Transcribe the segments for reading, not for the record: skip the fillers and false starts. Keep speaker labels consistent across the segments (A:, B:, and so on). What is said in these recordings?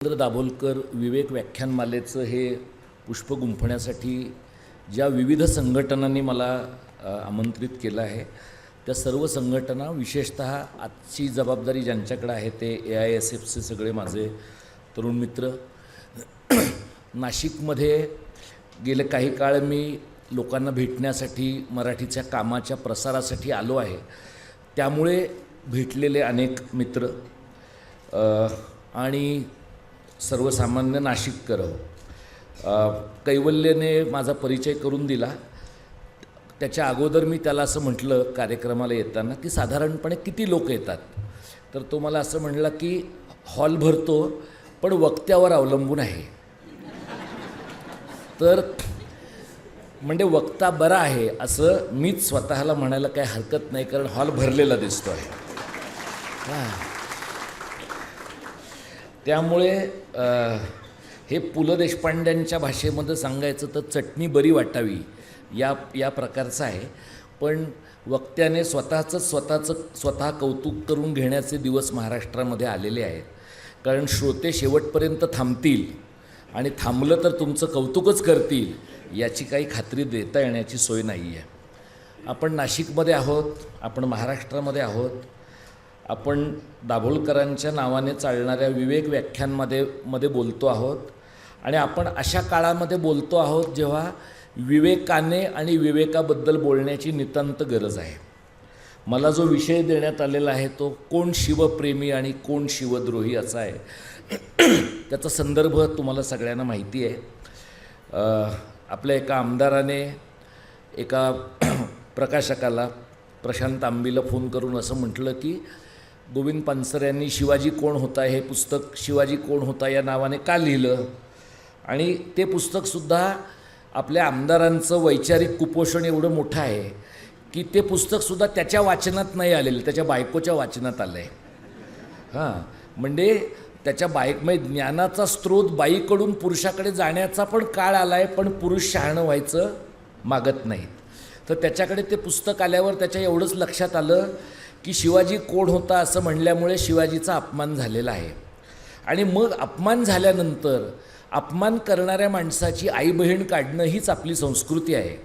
A: रवींद्र दाभोलकर विवेक व्याख्यानमालेचं हे पुष्प गुंफण्यासाठी ज्या विविध संघटनांनी मला आमंत्रित केलं आहे त्या सर्व संघटना विशेषतः आजची जबाबदारी ज्यांच्याकडे आहे ते AISFचे सगळे माझे तरुण मित्र नाशिकमध्ये गेले काही काळ मी लोकांना भेटण्यासाठी मराठीच्या कामाच्या प्रसारासाठी आलो आहे। त्यामुळे भेटलेले अनेक मित्र आणि सर्वसामान्य नाशिककर कैवल्यने माझा परिचय करून दिला। त्याच्या अगोदर मी त्याला असं म्हटलं कार्यक्रमाला येताना की साधारणपणे किती लोक येतात, तर तो मला असं म्हणला की हॉल भरतो पण वक्त्यावर अवलंबून आहे। तर म्हणजे वक्ता बरा आहे असं मीच स्वतःला म्हणायला काही हरकत नाही, कारण हॉल भरलेला दिसतो आहे। त्यामुळे हे पु ल देशपांड्यांच्या भाषेमध्ये सांगायचं तर चटणी बरी वाटावी या प्रकारचं आहे। पण वक्त्याने स्वतः कौतुक करून घेण्याचे दिवस महाराष्ट्रामध्ये आलेले आहेत, कारण श्रोते शेवटपर्यंत थांबतील आणि थांबलं तर तुमचं कौतुकच करतील याची काही खात्री देता येण्याची सोय नाही आहे। आपण नाशिकमध्ये आहोत, आपण महाराष्ट्रामध्ये आहोत, आपण दाभोलकरांच्या नावाने चालणाऱ्या विवेक व्याख्यानमध्ये बोलतो आहोत आणि आपण अशा काळामध्ये बोलतो आहोत जेव्हा विवेकाने आणि विवेकाबद्दल बोलण्याची नितांत गरज आहे। मला जो विषय देण्यात आलेला आहे तो कोण शिवप्रेमी आणि कोण शिवद्रोही असा आहे। त्याचा संदर्भ तुम्हाला सगळ्यांना माहिती आहे। आपल्या एका आमदाराने एका प्रकाशकाला प्रशांत आंबीला फोन करून असं म्हटलं की गोविंद पानसरे यांनी शिवाजी कोण होता हे पुस्तक शिवाजी कोण होता या नावाने का लिहिलं, आणि ते पुस्तकसुद्धा आपल्या आमदारांचं वैचारिक कुपोषण एवढं मोठं आहे की ते पुस्तकसुद्धा त्याच्या वाचनात नाही आलेलं, त्याच्या बायकोच्या वाचनात आलं आहे। म्हणजे त्याच्या म्हणजे ज्ञानाचा स्रोत बाईकडून पुरुषाकडे जाण्याचा पण काळ आला आहे, पण पुरुष शहाणं व्हायचं मागत नाहीत। तर त्याच्याकडे ते पुस्तक आल्यावर त्याच्या एवढंच लक्षात आलं की शिवाजी कोण होता असं म्हणल्यामुळे शिवाजीचा अपमान झालेला आहे, आणि मग अपमान झाल्यानंतर अपमान करणाऱ्या माणसाची आई बहीण काढणं हीच आपली संस्कृती आहे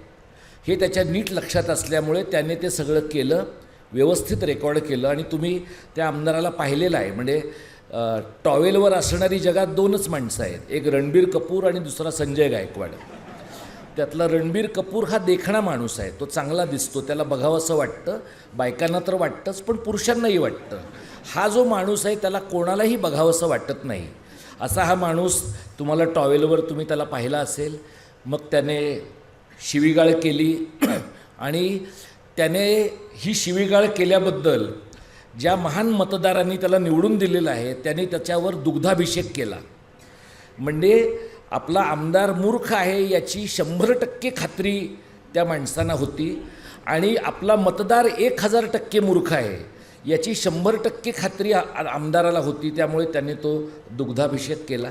A: हे त्याच्या नीट लक्षात असल्यामुळे त्याने ते सगळं केलं, व्यवस्थित रेकॉर्ड केलं। आणि तुम्ही त्या आमदाराला पाहिलेलं आहे, म्हणजे टॉवेलवर असणारी जगात दोनच माणसं आहेत, एक रणबीर कपूर आणि दुसरा संजय गायकवाड। त्यातला रणबीर कपूर हा देखणा माणूस आहे, तो चांगला दिसतो, त्याला बघावं असं वाटतं, बायकांना तर वाटतंच पण पुरुषांनाही वाटतं। हा जो माणूस आहे त्याला कोणालाही बघावं असं वाटत नाही, असा हा माणूस तुम्हाला टॉवेलवर तुम्ही त्याला पाहिला असेल। मग त्याने शिवीगाळ केली आणि त्याने ही शिवीगाळ केल्याबद्दल ज्या महान मतदारांनी त्याला निवडून दिलेलं आहे त्याने त्याच्यावर दुग्धाभिषेक केला। म्हणजे आपला आमदार मूर्ख आहे याची 100% खात्री त्या माणसांना होती, आणि आपला मतदार 1000% मूर्ख आहे याची 100% खात्री आमदाराला होती, त्यामुळे त्याने तो दुग्धाभिषेक केला।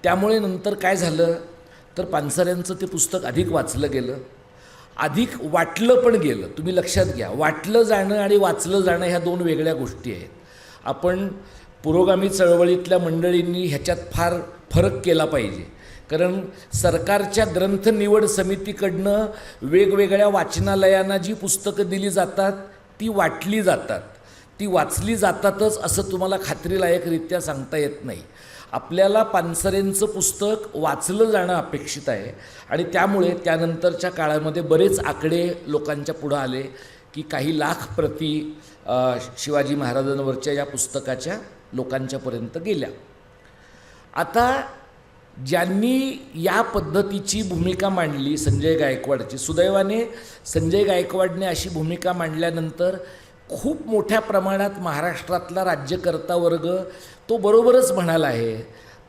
A: त्यामुळे नंतर काय झालं तर पानसऱ्यांचं ते पुस्तक अधिक वाचलं गेलं, अधिक वाटलं पण गेलं। तुम्ही लक्षात घ्या, वाटलं जाणं आणि वाचलं जाणं ह्या दोन वेगळ्या गोष्टी आहेत। आपण पुरोगामी चळवळीतल्या मंडळींनी ह्याच्यात फार फरक केला पाहिजे, कारण सरकारच्या ग्रंथ निवड समितीकडनं वेगवेगळ्या वाचनालयांना जी पुस्तकं दिली जातात ती वाटली जातात, ती वाचली जातातच असं तुम्हाला खात्रीलायकरित्या सांगता येत नाही। आपल्याला पानसरेंचं पुस्तक वाचलं जाणं अपेक्षित आहे, आणि त्यामुळे त्यानंतरच्या काळामध्ये बरेच आकडे लोकांच्या पुढं आले की काही लाख प्रती शिवाजी महाराजांवरच्या या पुस्तकाच्या लोकांच्यापर्यंत गेल्या। आता ज्यांनी या पद्धतीची भूमिका मांडली संजय गायकवाडची, सुदैवाने संजय गायकवाडने अशी भूमिका मांडल्यानंतर खूप मोठ्या प्रमाणात महाराष्ट्रातला राज्यकर्ता वर्ग तो बरोबरच म्हणाला आहे,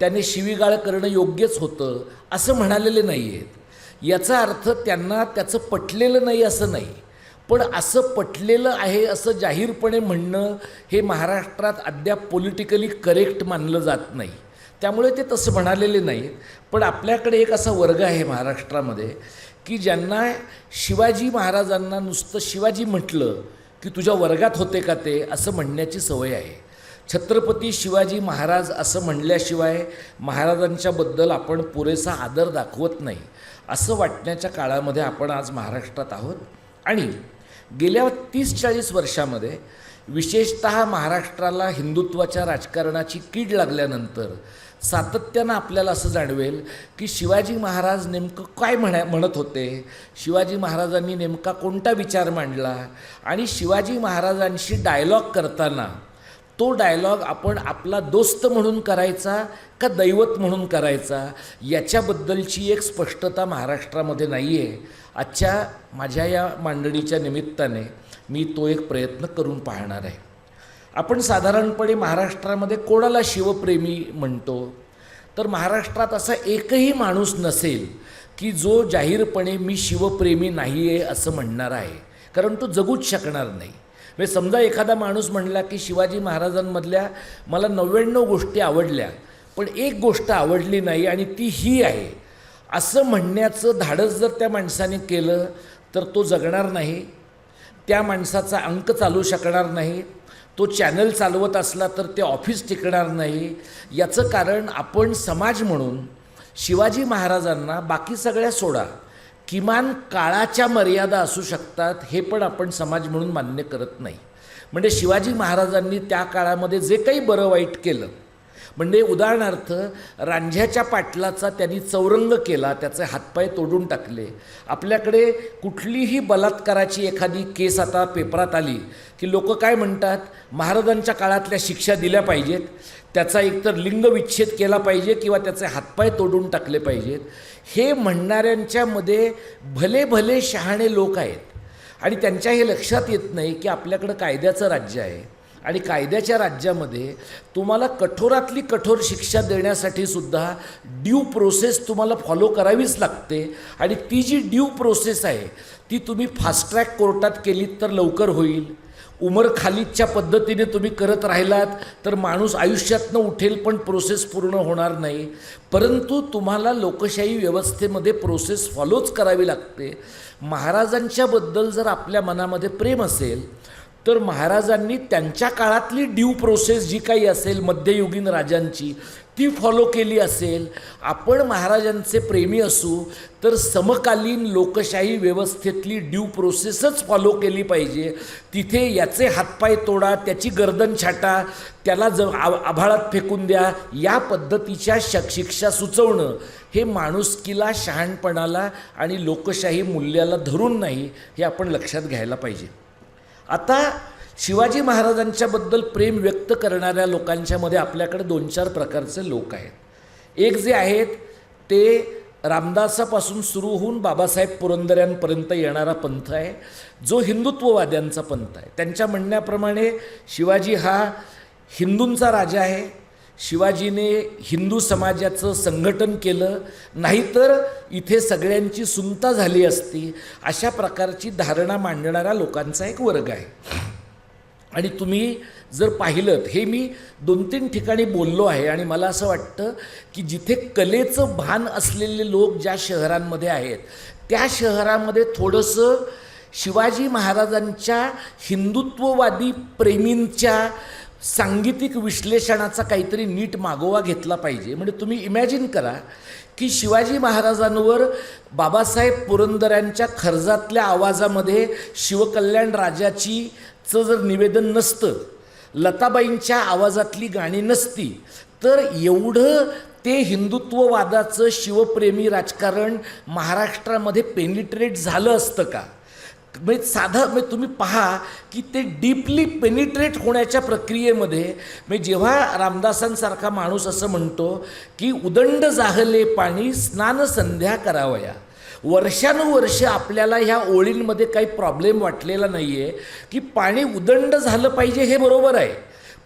A: त्याने शिवीगाळ करणं योग्यच होतं असं म्हणालेले नाही आहेत। याचा अर्थ त्यांना त्याचं पटलेलं नाही असं नाही, पण असं पटलेलं आहे असं जाहीरपणे म्हणणं हे महाराष्ट्रात अद्याप पॉलिटिकली करेक्ट मानलं जात नाही, त्यामुळे ते तसं म्हणालेले नाहीत। पण आपल्याकडे एक असा वर्ग आहे महाराष्ट्रामध्ये की ज्यांना शिवाजी महाराजांना नुसतं शिवाजी म्हटलं की तुझ्या वर्गात होते का ते असं म्हणण्याची सवय आहे। छत्रपती शिवाजी महाराज असं म्हणल्याशिवाय महाराजांच्याबद्दल आपण पुरेसा आदर दाखवत नाही असं वाटण्याच्या काळामध्ये आपण आज महाराष्ट्रात आहोत. आणि गेल्या 30-40 वर्षामध्ये विशेषतः महाराष्ट्राला हिंदुत्वाच्या राजकारणाची कीड लागल्यानंतर सातत्यानं आपल्याला असं जाणवेल की शिवाजी महाराज नेमकं काय म्हणत होते, शिवाजी महाराजांनी नेमका कोणता विचार मांडला, आणि शिवाजी महाराजांशी डायलॉग करताना तो डायलॉग आपण आपला दोस्त म्हणून करायचा का दैवत म्हणून करायचा याच्याबद्दलची एक स्पष्टता महाराष्ट्रामध्ये नाही आहे. आजच्या माझ्या या मांडणीच्या निमित्ताने मी तो एक प्रयत्न करून पाहणार आहे. आपण साधारणपणे महाराष्ट्रामध्ये कोणाला शिवप्रेमी म्हणतो, तर महाराष्ट्रात असा एकही माणूस नसेल की जो जाहीरपणे मी शिवप्रेमी नाही आहे असं म्हणणार आहे, कारण तो जगूच शकणार नाही. म्हणजे समजा एखादा माणूस म्हणला की शिवाजी महाराजांमधल्या मला 99 गोष्टी आवडल्या पण एक गोष्ट आवडली नाही आणि ती ही आहे, असं म्हणण्याचं धाडस जर त्या माणसाने केलं तर तो जगणार नाही, त्या माणसाचा अंक चालू शकणार नाही, तो चॅनल चालवत असला तर ते ऑफिस टिकणार नाही. याचं कारण आपण समाज म्हणून शिवाजी महाराजांना बाकी सगळ्या सोडा, किमान काळाच्या मर्यादा असू शकतात हे पण आपण समाज म्हणून मान्य करत नाही. म्हणजे शिवाजी महाराजांनी त्या काळामध्ये जे काही बरं वाईट केलं, म्हणजे उदाहरणार्थ रांझ्याच्या पाटलाचा त्यांनी चौरंग केला, त्याचे हातपाय तोडून टाकले. आपल्याकडे कुठलीही बलात्काराची एखादी केस आता पेपरात आली की लोक काय म्हणतात, महाराजांच्या काळातल्या शिक्षा दिल्या पाहिजेत, त्याचा एकतर लिंगविच्छेद केला पाहिजे किंवा त्याचे हातपाय तोडून टाकले पाहिजेत. हे म्हणणाऱ्यांच्यामध्ये भले भले शहाणे लोक आहेत आणि त्यांच्या हे लक्षात येत नाही की आपल्याकडं कायद्याचं राज्य आहे आणि कायद्याच्या राज्यामध्ये तुम्हाला कठोरातली कठोर शिक्षा देण्यासाठी सुद्धा ड्यू प्रोसेस तुम्हाला फॉलो करावीच लागते. आणि ती जी ड्यू प्रोसेस आहे ती तुम्ही फास्ट ट्रॅक कोर्टात केलीत तर लवकर होईल. उमर खालिदच्या पद्धतीने तुम्ही करत राहिलात तर माणूस आयुष्यातनं उठेल पण प्रोसेस पूर्ण होणार नाही. परंतु तुम्हाला लोकशाही व्यवस्थेमध्ये प्रोसेस फॉलोच करावी लागते. महाराजांच्याबद्दल जर आपल्या मनामध्ये प्रेम असेल तर महाराजांनी त्यांच्या काळातली ड्यू प्रोसेस जी काही असेल मध्ययुगीन राजांची ती फॉलो केली असेल. आपण महाराजांचे प्रेमी असू तर समकालीन लोकशाही व्यवस्थेतली ड्यू प्रोसेसच फॉलो केली पाहिजे. तिथे याचे हातपाय तोडा, त्याची गर्दन छाटा, त्याला आभाळात फेकून द्या, या पद्धतीच्या शिक्षा सुचवणं हे माणुसकीला, शहाणपणाला आणि लोकशाही मूल्याला धरून नाही, हे आपण लक्षात घ्यायला पाहिजे. आता शिवाजी महाराजांच्याबद्दल प्रेम व्यक्त करणाऱ्या लोकांच्यामध्ये आपल्याकडे 2-4 प्रकारचे लोक आहेत. एक जे आहेत ते रामदासापासून सुरू होऊन बाबासाहेब पुरंदऱ्यांपर्यंत येणारा पंथ आहे, जो हिंदुत्ववाद्यांचा पंथ आहे. त्यांच्या म्हणण्याप्रमाणे शिवाजी हा हिंदूंचा राजा आहे, शिवाजीने हिंदू समाजाचं संघटन केलं, नाहीतर इथे सगळ्यांची सुनता झाली असती, अशा प्रकारची धारणा मांडणाऱ्या लोकांचा एक वर्ग आहे. आणि तुम्ही जर पाहिलं, हे मी 2-3 ठिकाणी बोललो आहे आणि मला असं वाटतं की जिथे कलेचं भान असलेले लोक ज्या शहरांमध्ये आहेत त्या शहरामध्ये थोडंसं शिवाजी महाराजांच्या हिंदुत्ववादी प्रेमींच्या सांगीतिक विश्लेषणाचा काहीतरी नीट मागोवा घेतला पाहिजे. म्हणजे तुम्ही इमॅजिन करा की शिवाजी महाराजांवर बाबासाहेब पुरंदऱ्यांच्या खर्जातल्या आवाजामध्ये शिवकल्याण राजाचीचं जर निवेदन नसतं, लताबाईंच्या आवाजातली गाणी नसती, तर एवढं ते हिंदुत्ववादाचं शिवप्रेमी राजकारण महाराष्ट्रामध्ये पेनिट्रेट झालं असतं का? म्हणजे साधं तुम्ही पहा की ते डीपली पेनिट्रेट होण्याच्या प्रक्रियेमध्ये म्हणजे जेव्हा रामदासांसारखा माणूस असं म्हणतो की उदंड जाहले पाणी स्नान संध्या करावया, वर्षानुवर्ष आपल्याला ह्या ओळींमध्ये काही प्रॉब्लेम वाटलेला नाही आहे की पाणी उदंड झालं पाहिजे, हे बरोबर आहे,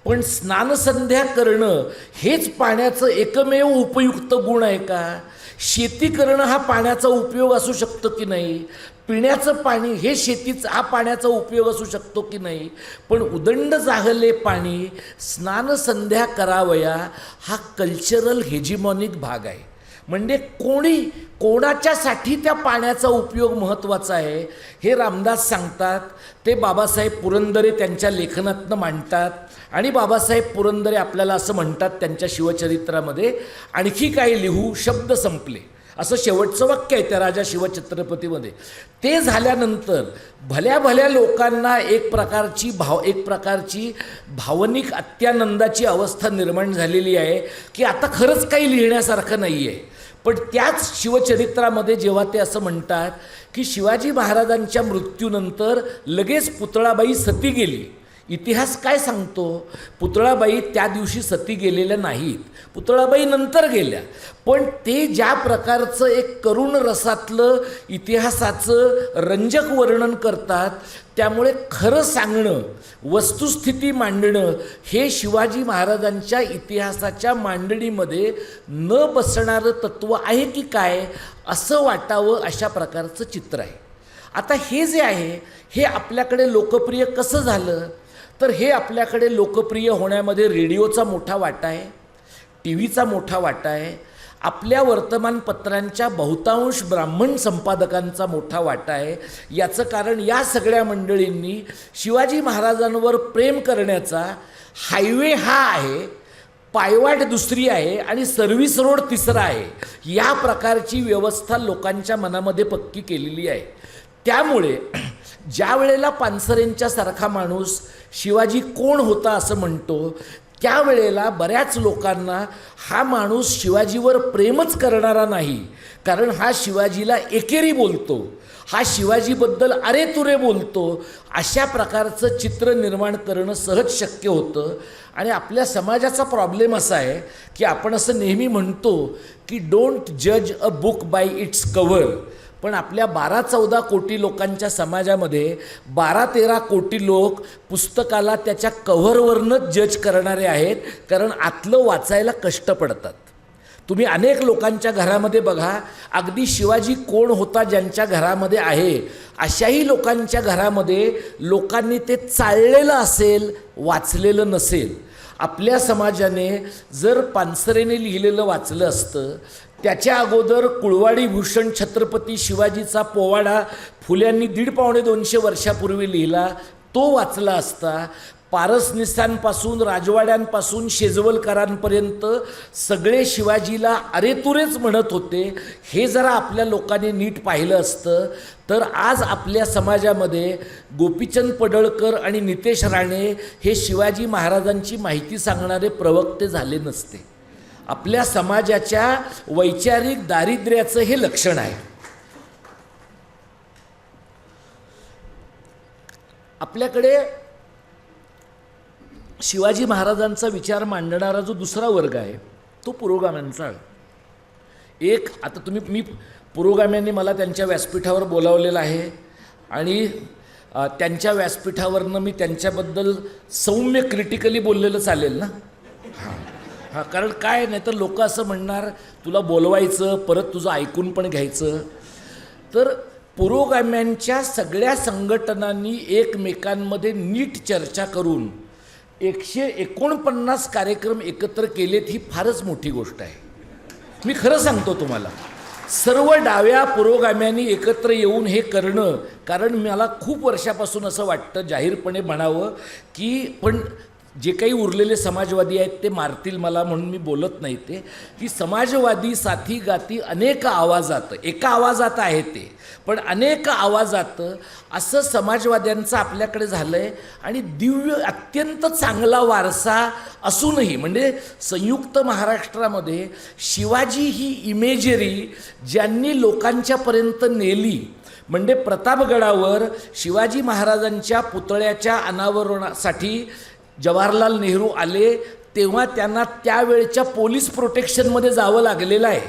A: पण स्नानसंध्या करणं हेच पाण्याचं एकमेव उपयुक्त गुण आहे का? शेती करणं हा पाण्याचा उपयोग असू शकतो की नाही? पिण्याचं पाणी हे शेतीचा हा पाण्याचा उपयोग असू शकतो की नाही? पण उदंड जाहले पाणी स्नानसंध्या करावया हा कल्चरल हेजिमॉनिक भाग आहे. म्हणजे कोणाच्यासाठी त्या पाण्याचा उपयोग महत्त्वाचा आहे हे रामदास सांगतात, ते बाबासाहेब पुरंदरे त्यांच्या लेखनातनं मांडतात. आणि बाबासाहेब पुरंदरे आपल्याला असं म्हणतात त्यांच्या शिवचरित्रामध्ये, आणखी काय लिहू, शब्द संपले, असं शेवटचं वाक्य आहे त्या राजा शिवछत्रपतीमध्ये. ते झाल्यानंतर भल्या भल्या लोकांना एक प्रकारची भावनिक अत्यानंदाची अवस्था निर्माण झालेली आहे की आता खरंच काही लिहिण्यासारखं नाही आहे. पण त्याच शिवचरित्रामध्ये जेव्हा ते असं म्हणतात की शिवाजी महाराजांच्या मृत्यूनंतर लगेच पुतळाबाई सती गेली, इतिहास काय सांगतो? पुतळाबाई त्या दिवशी सती गेलेल्या नाहीत, पुतळाबाई नंतर गेल्या. पण ते ज्या प्रकारचं एक करुण रसातलं इतिहासाचं रंजक वर्णन करतात, त्यामुळे खरं सांगणं, वस्तुस्थिती मांडणं हे शिवाजी महाराजांच्या इतिहासाच्या मांडणीमध्ये न बसणारं तत्त्व आहे की काय असं वाटावं अशा प्रकारचं चित्र आहे. आता हे जे आहे हे आपल्याकडे लोकप्रिय कसं झालं, तर हे आपल्याकडे लोकप्रिय होण्यामध्ये रेडिओचा मोठा वाटा आहे, टी व्हीचा मोठा वाटा आहे, आपल्या वर्तमानपत्रांच्या बहुतांश ब्राह्मण संपादकांचा मोठा वाटा आहे. याचं कारण या सगळ्या मंडळींनी शिवाजी महाराजांवर प्रेम करण्याचा हायवे हा आहे, पायवाट दुसरी आहे आणि सर्व्हिस रोड तिसरा आहे, या प्रकारची व्यवस्था लोकांच्या मनामध्ये पक्की केलेली आहे. त्यामुळे ज्या वेळेला पानसरेंच्या सारखा माणूस शिवाजी कोण होता असं म्हणतो, त्यावेळेला बऱ्याच लोकांना हा माणूस शिवाजीवर प्रेमच करणारा नाही, कारण हा शिवाजीला एकेरी बोलतो, हा शिवाजीबद्दल अरे तुरे बोलतो, अशा प्रकारचं चित्र निर्माण करणं सहज शक्य होतं. आणि आपल्या समाजाचा प्रॉब्लेम असा आहे की आपण असं नेहमी म्हणतो की डोंट जज a book by it's cover. पण आपल्या 12-14 कोटी लोकांच्या समाजामध्ये 12-13 कोटी लोक पुस्तकाला त्याच्या कव्हरवरनंच जज करणारे आहेत, कारण आतलं वाचायला कष्ट पडतात. तुम्ही अनेक लोकांच्या घरामध्ये बघा, अगदी शिवाजी कोण होता ज्यांच्या घरामध्ये आहे अशाही लोकांच्या घरामध्ये लोकांनी ते चाळलेलं असेल, वाचलेलं नसेल. आपल्या समाजाने जर पानसरेने लिहिलेलं वाचलं असतं, त्याच्या अगोदर कुळवाडी भूषण छत्रपती शिवाजीचा पोवाडा फुल्यांनी 150-200 वर्षापूर्वी लिहिला, तो वाचला असता, पारसनिसांपासून राजवाड्यांपासून शेजवलकरांपर्यंत सगळे शिवाजीला अरेतुरेच म्हणत होते, हे जरा आपल्या लोकांनी नीट पाहिलं असतं तर आज आपल्या समाजामध्ये गोपीचंद पडळकर आणि नितेश राणे हे शिवाजी महाराजांची माहिती सांगणारे प्रवक्ते झाले नसते. आपल्या समाजाच्या वैचारिक दारिद्र्याचं हे लक्षण आहे. आपल्याकडे शिवाजी महाराजांचा विचार मांडणारा जो दुसरा वर्ग आहे तो पुरोगाम्यांचा आहे. आता मी पुरोगाम्यांनी मला त्यांच्या व्यासपीठावर बोलावलेलं आहे आणि त्यांच्या व्यासपीठावरनं मी त्यांच्याबद्दल सौम्य क्रिटिकली बोललेलं चालेल ना? हां, कारण काय, नाही तर लोक असं म्हणणार तुला बोलवायचं, परत तुझं ऐकून पण घ्यायचं. तर पुरोगाम्यांच्या सगळ्या संघटनांनी एकमेकांमध्ये नीट चर्चा करून 149 कार्यक्रम एकत्र केलेत, ही फारच मोठी गोष्ट आहे. मी खरं सांगतो तुम्हाला, सर्व डाव्या पुरोगाम्यांनी एकत्र येऊन हे करणं, कारण मला खूप वर्षापासून असं वाटतं जाहीरपणे म्हणावं की पण जे काही उरलेले समाजवादी आहेत ते मारतील मला म्हणून मी बोलत नाही, ते की समाजवादी साथी गाती अनेक आवाजात, एका आवाजात आहे ते, पण अनेक आवाजात असं समाजवाद्यांचं आपल्याकडे झालं आहे. आणि दिव्य अत्यंत चांगला वारसा असूनही, म्हणजे संयुक्त महाराष्ट्रामध्ये शिवाजी ही इमेजरी ज्यांनी लोकांच्यापर्यंत नेली, म्हणजे प्रतापगडावर शिवाजी महाराजांच्या पुतळ्याच्या अनावरणासाठी जवाहरलाल नेहरू आले तेव्हा त्यांना त्यावेळच्या पोलीस प्रोटेक्शनमध्ये जावं लागलेलं आहे.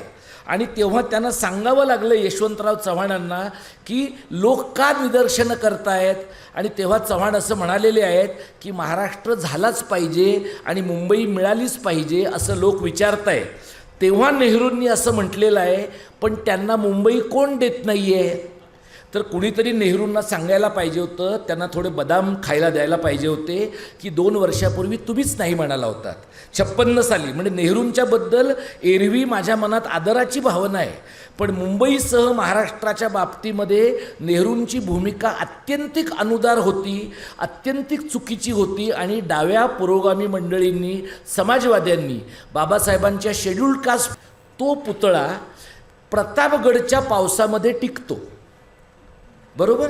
A: आणि तेव्हा त्यांना सांगावं लागलं यशवंतराव चव्हाणांना की लोक का निदर्शनं करतायत, आणि तेव्हा चव्हाण असं म्हणालेले आहेत की महाराष्ट्र झालाच पाहिजे आणि मुंबई मिळालीच पाहिजे असं लोक विचारत आहेत. तेव्हा नेहरूंनी असं म्हटलेलं आहे, पण त्यांना मुंबई कोण देत नाही आहे? तर कुणीतरी नेहरूंना सांगायला पाहिजे होतं, त्यांना थोडे बदाम खायला द्यायला पाहिजे होते की 2 वर्षापूर्वी तुम्हीच नाही म्हणाला होतात 56 साली. म्हणजे नेहरूंच्याबद्दल एरवी माझ्या मनात आदराची भावना आहे, पण मुंबईसह महाराष्ट्राच्या बाबतीमध्ये नेहरूंची भूमिका अत्यंतिक अनुदार होती, अत्यंतिक चुकीची होती. आणि डाव्या पुरोगामी मंडळींनी, समाजवाद्यांनी बाबासाहेबांच्या शेड्यूल्ड कास्ट तो पुतळा प्रतापगडच्या पावसामध्ये टिकतो, बरोबर.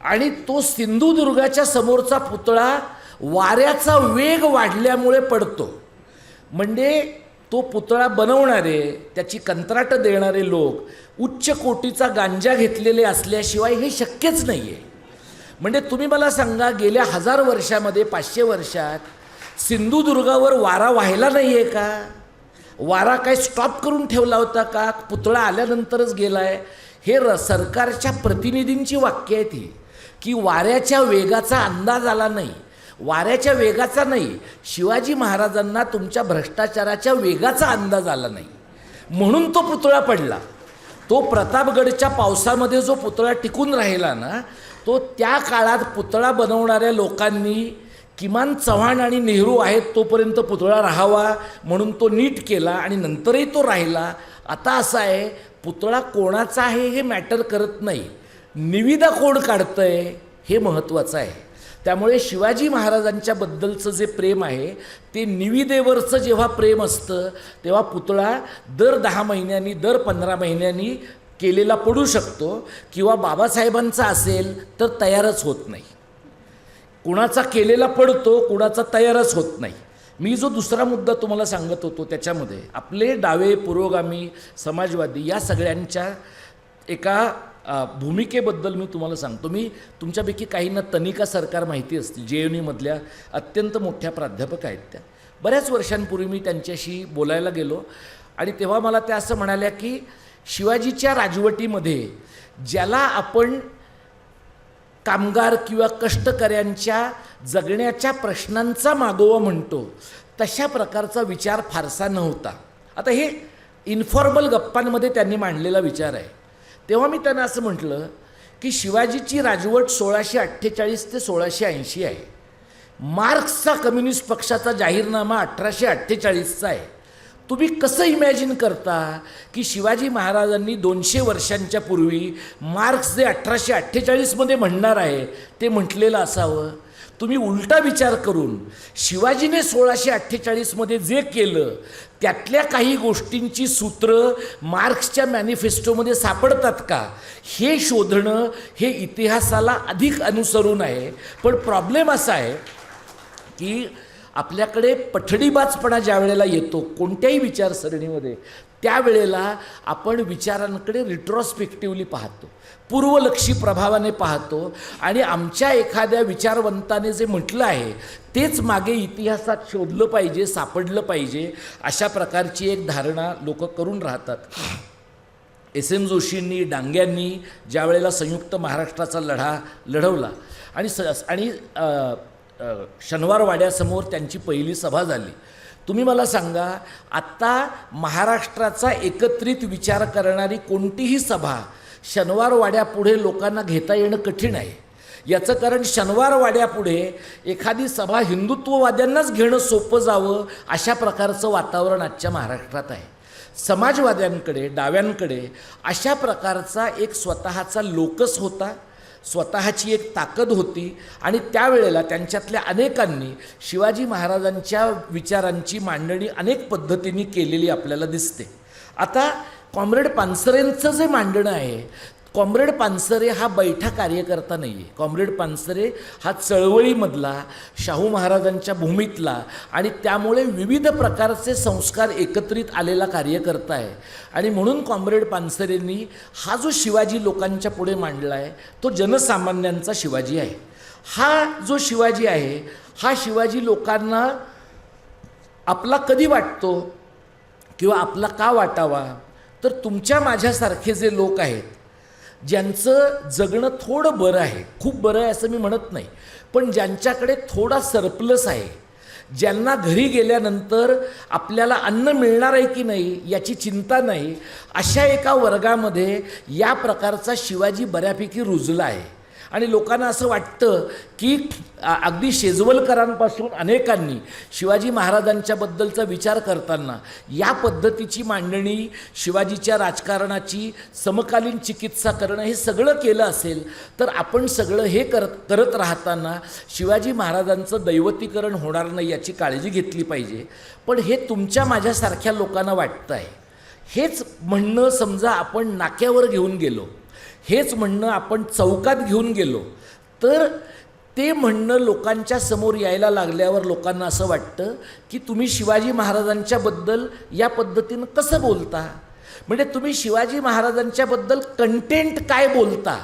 A: आणि तो सिंधुदुर्गाच्या समोरचा पुतळा वाऱ्याचा वेग वाढल्यामुळे पडतो. म्हणजे तो पुतळा बनवणारे, त्याची कंत्राटं देणारे लोक उच्च कोटीचा गांजा घेतलेले असल्याशिवाय हे शक्यच नाही आहे. म्हणजे तुम्ही मला सांगा, गेल्या 1000 वर्षामध्ये, 500 वर्षात सिंधुदुर्गावर वारा वाहिला नाही आहे का? वारा काय स्टॉप करून ठेवला होता का? पुतळा आल्यानंतरच गेला आहे. हे सरकारच्या प्रतिनिधींची वाक्य आहेत ही, की वाऱ्याच्या वेगाचा अंदाज आला नाही. वाऱ्याच्या वेगाचा नाही, शिवाजी महाराजांना तुमच्या भ्रष्टाचाराच्या वेगाचा अंदाज आला नाही, म्हणून तो पुतळा पडला. तो प्रतापगडच्या पावसामध्ये जो पुतळा टिकून राहिला ना, तो त्या काळात पुतळा बनवणाऱ्या लोकांनी किमान चव्हाण आणि नेहरू आहेत तोपर्यंत पुतळा राहावा म्हणून तो नीट केला आणि नंतरही तो राहिला. आता असं आहे, पुतळा कोणाचा आहे हे मॅटर करत नाही, निविदा कोण काढतंय हे महत्त्वाचं आहे. त्यामुळे शिवाजी महाराजांच्या बद्दलचं जे प्रेम आहे ते निविदेवरचं जेव्हा प्रेम असतं तेव्हा पुतळा दर 10 महिन्यांनी, दर 15 महिन्यांनी केलेला पडू शकतो, किंवा बाबासाहेबांचा असेल तर तयारच होत नाही. कुणाचा केलेला पडतो, कुणाचा तयारच होत नाही. मी जो दुसरा मुद्दा तुम्हाला सांगत होतो त्याच्यामध्ये आपले डावे, पुरोगामी, समाजवादी या सगळ्यांच्या एका भूमिकेबद्दल मी तुम्हाला सांगतो. मी तुमच्यापैकी काहींना तनिका सरकार माहिती असतील, JNUमधल्या अत्यंत मोठ्या प्राध्यापक आहेत त्या. बऱ्याच वर्षांपूर्वी मी त्यांच्याशी बोलायला गेलो आणि तेव्हा मला त्या असं म्हणाल्या की शिवाजीच्या राजवटीमध्ये ज्याला आपण कामगार किंवा कष्टकऱ्यांच्या जगण्याच्या प्रश्नांचा मागोवा म्हणतो तशा प्रकारचा विचार फारसा नव्हता. आता हे इन्फॉर्मल गप्पांमध्ये त्यांनी मांडलेला विचार आहे. तेव्हा मी त्यांना असं म्हटलं की शिवाजीची राजवट 1648 ते 1680 आहे. मार्क्सचा कम्युनिस्ट पक्षाचा जाहीरनामा 1848चा आहे. तुम्ही कसं इमॅजिन करता की शिवाजी महाराजांनी 200 वर्षांच्या पूर्वी मार्क्स जे 1848मध्ये म्हणणार आहे ते म्हटलेलं असावं? तुम्ही उलटा विचार करून शिवाजीने 1648मध्ये जे केलं त्यातल्या काही गोष्टींची सूत्र मार्क्सच्या मॅनिफेस्टोमध्ये सापडतात का हे शोधणं हे इतिहासाला अधिक अनुसरून आहे. पण प्रॉब्लेम असा आहे की आपल्याकडे पठडीबाजपणा ज्या वेळेला येतो कोणत्याही विचारसरणीमध्ये त्यावेळेला आपण विचारांकडे रिट्रॉस्पेक्टिव्हली पाहतो, पूर्वलक्षी प्रभावाने पाहतो आणि आमच्या एखाद्या विचारवंताने जे म्हटलं आहे तेच मागे इतिहासात शोधलं पाहिजे, सापडलं पाहिजे, अशा प्रकारची एक धारणा लोक करून राहतात. SM जोशींनी, डांग्यांनी ज्या वेळेला संयुक्त महाराष्ट्राचा लढा लढवला आणि शनिवार वाड्यासमोर त्यांची पहिली सभा झाली. तुम्ही मला सांगा, आत्ता महाराष्ट्राचा एकत्रित विचार करणारी कोणतीही सभा शनिवार वाड्यापुढे लोकांना घेता येणं कठीण आहे. याचं कारण शनिवार वाड्यापुढे एखादी सभा हिंदुत्ववाद्यांनाच घेणं सोपं जावं अशा प्रकारचं वातावरण आजच्या महाराष्ट्रात आहे. समाजवाद्यांकडे, डाव्यांकडे अशा प्रकारचा एक स्वतःचा लोकस होता, स्वतःची एक ताकद होती आणि त्यावेळेला त्यांच्यातल्या अनेकांनी शिवाजी महाराजांच्या विचारांची मांडणी अनेक पद्धतींनी केलेली आपल्याला दिसते. आता कॉम्रेड पानसरेंचं जे मांडणं आहे, कॉम्रेड पानसरे हा बैठा कार्यकर्ता नाही आहे. कॉम्रेड पानसरे हा चळवळीमधला, शाहू महाराजांच्या भूमीतला आणि त्यामुळे विविध प्रकारचे संस्कार एकत्रित आलेला कार्यकर्ता आहे. आणि म्हणून कॉम्रेड पानसरेंनी हा जो शिवाजी लोकांच्या पुढे मांडला आहे तो जनसामान्यांचा शिवाजी आहे. हा जो शिवाजी आहे हा शिवाजी लोकांना आपला कधी वाटतो किंवा आपला का वाटावा, तर तुमच्या माझ्यासारखे जे लोक आहेत ज्यांचं जगणं थोडं बरं आहे, खूप बरं आहे असं मी म्हणत नाही, पण ज्यांच्याकडे थोडा सरप्लस आहे, ज्यांना घरी गेल्यानंतर आपल्याला अन्न मिळणार आहे की नाही याची चिंता नाही, अशा एका वर्गामध्ये या प्रकारचा शिवाजी बऱ्यापैकी रुजला आहे. आणि लोकांना असं वाटतं की अगदी शेजवलकरांपासून अनेकांनी शिवाजी महाराजांच्याबद्दलचा विचार करताना या पद्धतीची मांडणी, शिवाजीच्या राजकारणाची समकालीन चिकित्सा करणं, हे सगळं केलं असेल तर आपण सगळं हे करत राहताना शिवाजी महाराजांचं दैवतीकरण होणार नाही याची काळजी घेतली पाहिजे. पण हे तुमच्या माझ्यासारख्या लोकांना वाटतं आहे. हेच म्हणणं समजा आपण नाक्यावर घेऊन गेलो, हेच म्हणणं आपण चौकात घेऊन गेलो, तर ते म्हणणं लोकांच्या समोर यायला लागल्यावर लोकांना असं वाटतं की तुम्ही शिवाजी महाराजांच्याबद्दल या पद्धतीनं कसं बोलता. म्हणजे तुम्ही शिवाजी महाराजांच्याबद्दल कंटेंट काय बोलता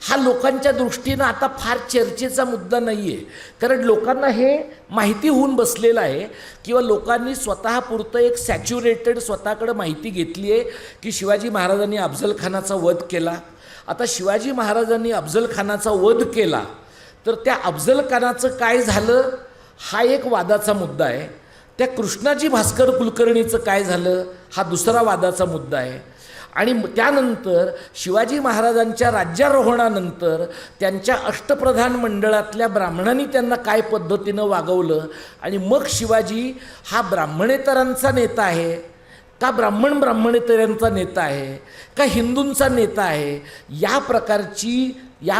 A: हा लोकांच्या दृष्टीनं आता फार चर्चेचा मुद्दा नाही आहे. कारण लोकांना हे माहिती होऊन बसलेलं आहे किंवा लोकांनी स्वतःपुरतं एक सॅच्युरेटेड स्वतःकडं माहिती घेतली आहे की शिवाजी महाराजांनी अफजलखानाचा वध केला. आता शिवाजी महाराजांनी अफजलखानाचा वध केला तर त्या अफजलखानाचं काय झालं हा एक वादाचा मुद्दा आहे. त्या कृष्णाजी भास्कर कुलकर्णीचं काय झालं हा दुसरा वादाचा मुद्दा आहे. आणि त्यानंतर शिवाजी महाराजांच्या राज्यारोहणानंतर त्यांच्या अष्टप्रधान मंडळातल्या ब्राह्मणांनी त्यांना काय पद्धतीनं वागवलं आणि मग शिवाजी हा ब्राह्मणेतरांचा नेता आहे का ब्राह्मणेतरांचा नेता आहे का हिंदूंचा नेता आहे, या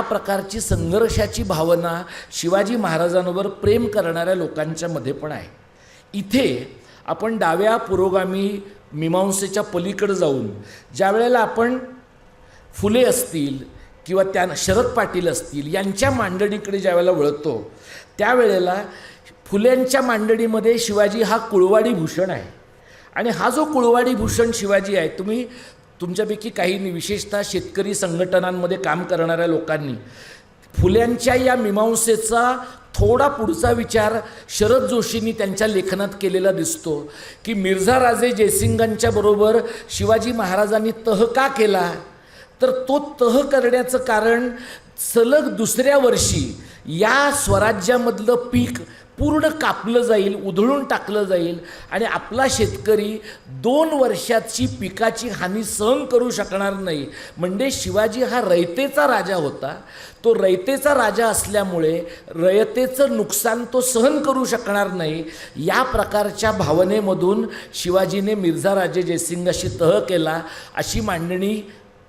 A: प्रकारची संघर्षाची भावना शिवाजी महाराजांवर प्रेम करणाऱ्या लोकांच्या मध्ये पण आहे. इथे आपण डाव्या पुरोगामी मीमांसेच्या पलीकडे जाऊन ज्या वेळेला आपण फुले असतील किंवा शरद पाटील असतील यांच्या मांडणीकडे ज्या वेळेला वळतो त्यावेळेला फुल्यांच्या मांडणीमध्ये शिवाजी हा कुळवाडी भूषण आहे. आणि हा जो कुळवाडी भूषण शिवाजी आहे, तुमच्यापैकी काहींनी विशेषतः शेतकरी संघटनांमध्ये काम करणाऱ्या लोकांनी फुल्यांच्या या मीमांसेचा थोडा पुढचा विचार शरद जोशींनी त्यांच्या लेखनात केलेला दिसतो की मिर्झा राजे जयसिंगांच्या बरोबर शिवाजी महाराजांनी तह का केला, तर तो तह करण्याचं कारण सलग दुसऱ्या वर्षी या स्वराज्यामधलं पीक पूर्ण कापलं जाईल, उधळून टाकलं जाईल आणि आपला शेतकरी 2 वर्षाची पिकाची हानी सहन करू शकणार नाही. म्हणजे शिवाजी हा रयतेचा राजा होता. तो रयतेचा राजा असल्यामुळे रयतेचं नुकसान तो सहन करू शकणार नाही. या प्रकारच्या भावनेमधून शिवाजीने मिर्झा राजे जयसिंगाशी तह केला अशी मांडणी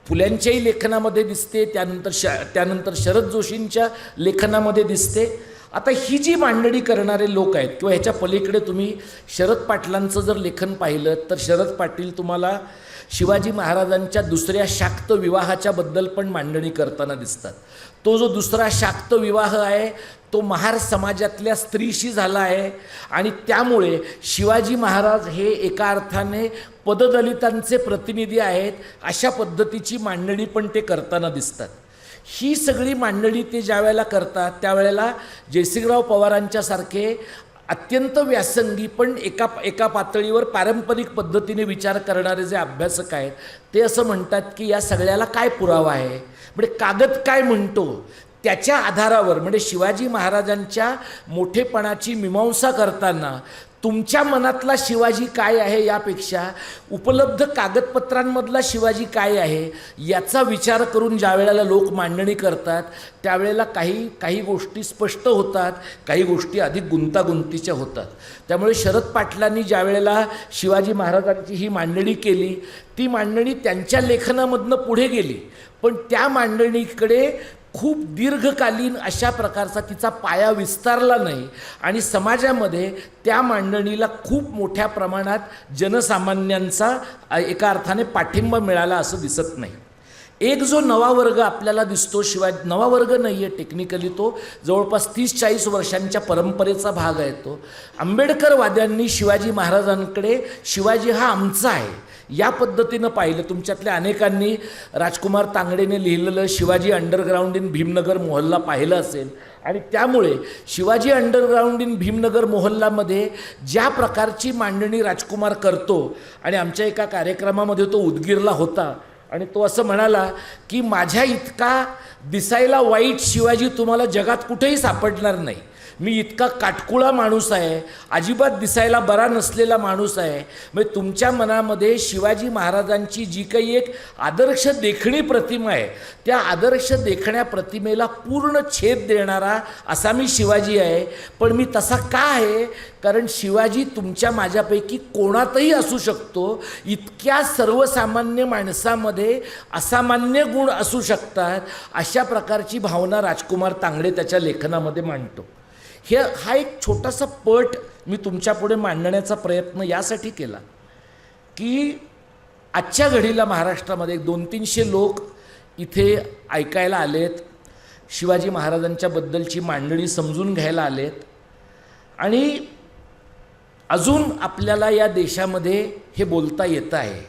A: फुल्यांच्याही लेखनामध्ये दिसते, त्यानंतर शरद जोशींच्या लेखनामध्ये दिसते. आता ही जी मांडणी करणारे लोक आहेत किंवा ह्याच्या पलीकडे तुम्ही शरद पाटलांचं जर लेखन पाहिलं तर शरद पाटील तुम्हाला शिवाजी महाराजांच्या दुसऱ्या शाक्त विवाहाच्या बद्दल पण मांडणी करताना दिसतात. तो जो दुसरा शाक्त विवाह आहे तो महार समाजातल्या स्त्रीशी झाला आहे आणि त्यामुळे शिवाजी महाराज हे एका अर्थाने पददलितांचे प्रतिनिधी आहेत अशा पद्धतीची मांडणी पण ते करताना दिसतात. ही सगळी मांडणी ते ज्या वेळेला करतात त्यावेळेला जयसिंगराव पवारांच्यासारखे अत्यंत व्यासंगी पण एका पातळीवर पारंपरिक पद्धतीने विचार करणारे जे अभ्यासक आहेत ते असं म्हणतात की या सगळ्याला काय पुरावा आहे, म्हणजे कागद काय म्हणतो त्याच्या आधारावर, म्हणजे शिवाजी महाराजांच्या मोठेपणाची मीमांसा करताना तुमच्या मनातला शिवाजी काय आहे यापेक्षा उपलब्ध कागदपत्रांमधला शिवाजी काय आहे याचा विचार करून ज्या वेळेला लोक मांडणी करतात त्यावेळेला काही गोष्टी स्पष्ट होतात, काही गोष्टी अधिक गुंतागुंतीच्या होतात. त्यामुळे शरद पाटलांनी ज्या वेळेला शिवाजी महाराजांची ही मांडणी केली ती मांडणी त्यांच्या लेखनामधनं पुढे गेली, पण त्या मांडणीकडे खूप दीर्घकालीन अशा प्रकारचा तिचा पाया विस्तारला नाही आणि समाजामध्ये त्या मांडणीला खूप मोठ्या प्रमाणात जनसामान्यांचा एका अर्थाने पाठिंबा मिळाला असं दिसत नाही. एक जो नवा वर्ग आपल्याला दिसतो, नवा वर्ग नाही आहे टेक्निकली, तो जवळपास 30-40 वर्षांच्या परंपरेचा भाग आहे. तो आंबेडकरवाद्यांनी शिवाजी महाराजांकडे शिवाजी हा आमचा आहे या पद्धतीनं पाहिलं. तुमच्यातल्या अनेकांनी राजकुमार तांगडेने लिहिलेलं शिवाजी अंडरग्राऊंड इन भीमनगर मोहल्ला पाहिलं असेल आणि त्यामुळे शिवाजी अंडरग्राऊंड इन भीमनगर मोहल्लामध्ये ज्या प्रकारची मांडणी राजकुमार करतो आणि आमच्या एका कार्यक्रमामध्ये तो उदगीरला होता आणि तो असं म्हणाला की माझ्या इतका दिसायला वाईट शिवाजी तुम्हाला जगात कुठेही सापडणार नाही. मी इतका काटकुळा माणूस आहे, अजिबात दिसायला बरा नसलेला माणूस आहे. म्हणजे तुमच्या मनामध्ये शिवाजी महाराजांची जी काही एक आदर्श देखणी प्रतिमा आहे, त्या आदर्श देखण्या प्रतिमेला पूर्ण छेद देणारा असा मी शिवाजी आहे. पण मी तसा का आहे? कारण शिवाजी तुमच्या माझ्यापैकी कोणातही असू शकतो. इतक्या सर्वसामान्य माणसामध्ये असामान्य गुण असू शकतात, अशा प्रकारची भावना राजकुमार तांगडे त्याच्या लेखनामध्ये मांडतो. हा एक छोटासा पट मी तुमच्यापुढे मांडण्याचा प्रयत्न यासाठी केला की आजच्या घडीला महाराष्ट्रामध्ये 200-300 लोक इथे ऐकायला आलेत, शिवाजी महाराजांच्याबद्दलची मांडणी समजून घ्यायला आलेत. आणि अजून आपल्याला या देशामध्ये हे बोलता येतं आहे.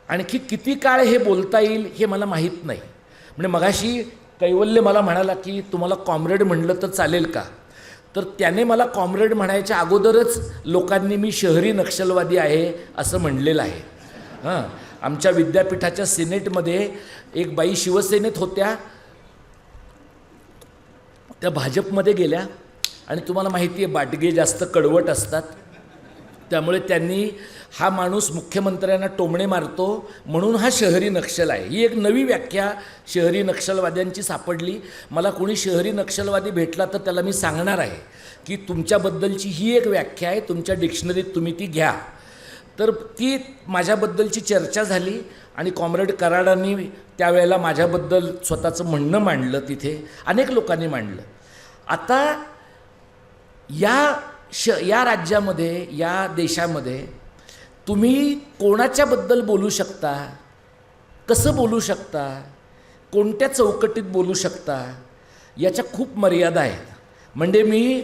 A: आणखी किती काळ हे बोलता येईल हे मला माहीत नाही. म्हणजे मगाशी कैवल्य मला म्हणाला की तुम्हाला कॉम्रेड म्हणलं तर चालेल का? तर त्याने मला कॉम्रेड म्हणायच्या अगोदरच लोकांनी मी शहरी नक्षलवादी आहे असं म्हणलेलं आहे. हां, आमच्या विद्यापीठाच्या सिनेटमध्ये एक बाई शिवसेनेत होत्या, त्या भाजपमध्ये गेल्या. आणि तुम्हाला माहिती आहे बाटगे जास्त कडवट असतात, त्यामुळे त्यांनी हा माणूस मुख्यमंत्र्यांना टोमणे मारतो म्हणून हा शहरी नक्षल आहे. ही एक नवी व्याख्या शहरी नक्षलवाद्यांची सापडली. मला कोणी शहरी नक्षलवादी भेटला तर त्याला मी सांगणार आहे की तुमच्याबद्दलची ही एक व्याख्या आहे, तुमच्या डिक्शनरीत तुम्ही ती घ्या. तर ती माझ्याबद्दलची चर्चा झाली आणि कॉम्रेड कराडांनी त्यावेळेला माझ्याबद्दल स्वतःचं म्हणणं मांडलं. तिथे अनेक लोकांनी मांडलं. आता या राज्यामध्ये, या देशामध्ये तुम्ही कोणाच्याबद्दल बोलू शकता, कसं बोलू शकता, कोणत्या चौकटीत बोलू शकता, याच्या खूप मर्यादा आहेत. म्हणजे मी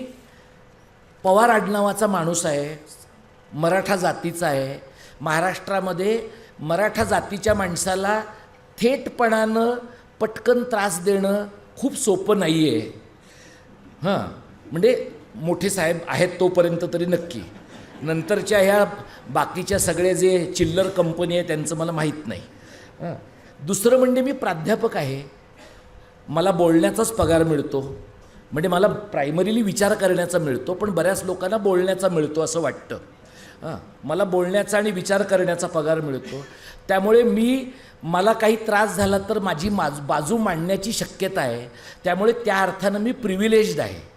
A: पवार आडनावाचा माणूस आहे, मराठा जातीचा आहे. महाराष्ट्रामध्ये मराठा जातीच्या माणसाला थेटपणानं पटकन त्रास देणं खूप सोपं नाही आहे. हां, म्हणजे मोठे साहेब आहेत तोपर्यंत तरी नक्की. नंतरच्या ह्या बाकीच्या सगळे जे चिल्लर कंपनी आहे त्यांचं मला माहीत नाही. हां, दुसरं म्हणजे मी प्राध्यापक आहे, मला बोलण्याचाच पगार मिळतो. म्हणजे मला प्रायमरीली विचार करण्याचा मिळतो, पण बऱ्याच लोकांना बोलण्याचा मिळतो असं वाटतं. हां, मला बोलण्याचा आणि विचार करण्याचा पगार मिळतो. त्यामुळे मला काही त्रास झाला तर माझी बाजू मांडण्याची शक्यता आहे. त्यामुळे त्या अर्थानं मी प्रिव्हिलेज्ड आहे.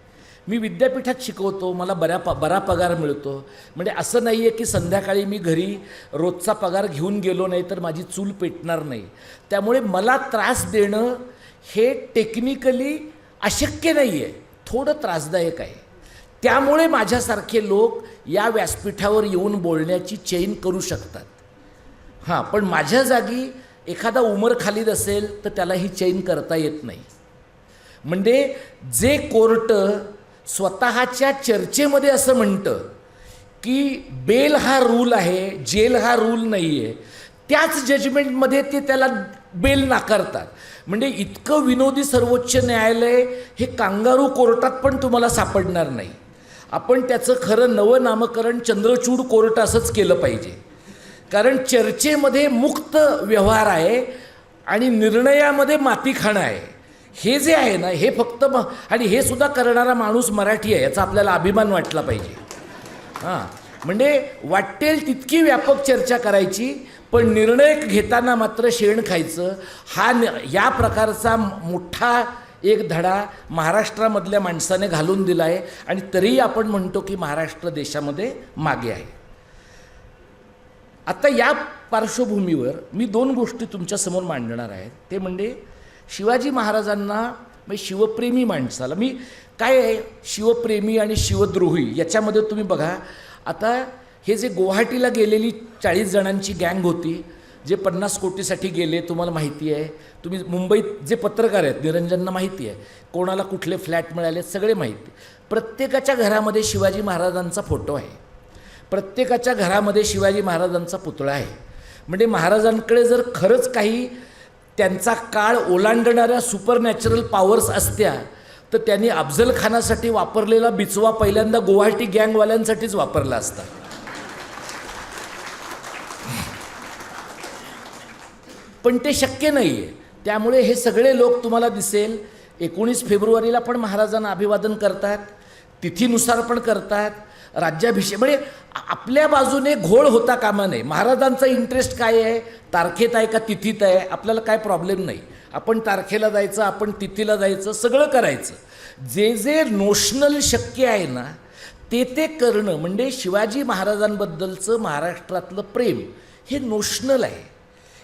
A: मी विद्यापीठात शिकवतो, मला बरा पगार मिळतो. म्हणजे असं नाही आहे की संध्याकाळी मी घरी रोजचा पगार घेऊन गेलो नाही तर माझी चूल पेटणार नाही. त्यामुळे मला त्रास देणं हे टेक्निकली अशक्य नाही आहे, थोडं त्रासदायक आहे. त्यामुळे माझ्यासारखे लोक या व्यासपीठावर येऊन बोलण्याची चैन करू शकतात. हां, पण माझ्या जागी एखादा उमर खालीद असेल तर त्याला ही चैन करता येत नाही. म्हणजे जे कोर्ट स्वतःच्या चर्चेमध्ये असं म्हणतं की बेल हा रूल आहे, जेल हा रूल नाही आहे, त्याच जजमेंटमध्ये ते त्याला बेल नाकारतात. म्हणजे इतकं विनोदी सर्वोच्च न्यायालय हे कांगारू कोर्टात पण तुम्हाला सापडणार नाही. आपण त्याचं खरं नवं नामकरण चंद्रचूड कोर्ट असंच केलं पाहिजे. कारण चर्चेमध्ये मुक्त व्यवहार आहे आणि निर्णयामध्ये मातीखाणं आहे. हे जे आहे ना, हे फक्त आणि हे सुद्धा करणारा माणूस मराठी आहे याचा आपल्याला अभिमान वाटला पाहिजे. हां, म्हणजे वाटेल तितकी व्यापक चर्चा करायची, पण निर्णय घेताना मात्र शेण खायचं. या प्रकारचा मोठा एक धडा महाराष्ट्रामधल्या माणसाने घालून दिला आहे. आणि तरीही आपण म्हणतो की महाराष्ट्र देशामध्ये मागे आहे. आता या पार्श्वभूमीवर मी 2 गोष्टी तुमच्यासमोर मांडणार आहे. ते म्हणजे शिवाजी महाराजांना, म्हणजे शिवप्रेमी माणसाला, मी काय आहे शिवप्रेमी आणि शिवद्रोही याच्यामध्ये तुम्ही बघा. आता हे जे गुवाहाटीला गेलेली 40 जणांची गँग होती, जे 50 कोटीसाठी गेले, तुम्हाला माहिती आहे. तुम्ही मुंबईत जे पत्रकार आहेत, निरंजनना माहिती आहे कोणाला कुठले फ्लॅट मिळाले, सगळे माहिती. प्रत्येकाच्या घरामध्ये शिवाजी महाराजांचा फोटो आहे, प्रत्येकाच्या घरामध्ये शिवाजी महाराजांचा पुतळा आहे. म्हणजे महाराजांकडे जर खरंच काही त्यांचा काळ ओलांडणाऱ्या सुपरनॅचरल पॉवर्स असत्या तर त्यांनी अफजल खानासाठी वापरलेला बिचवा पहिल्यांदा गुवाहाटी गँगवाल्यांसाठीच वापरला असता. पण ते शक्य नाही आहे. त्यामुळे हे सगळे लोक तुम्हाला दिसेल 19 फेब्रुवारीला पण महाराजांना अभिवादन करतात, तिथीनुसार पण करतात, राज्याभिषेक म्हणजे आपल्या बाजूने घोळ होता कामा नये. महाराजांचा इंटरेस्ट काय आहे, तारखेत आहे का तिथीत आहे, आपल्याला काय प्रॉब्लेम नाही. आपण तारखेला जायचं, आपण तिथीला जायचं, सगळं करायचं. जे जे नोशनल शक्य आहे ना ते करणं म्हणजे शिवाजी महाराजांबद्दलचं महाराष्ट्रातलं प्रेम हे नोशनल आहे,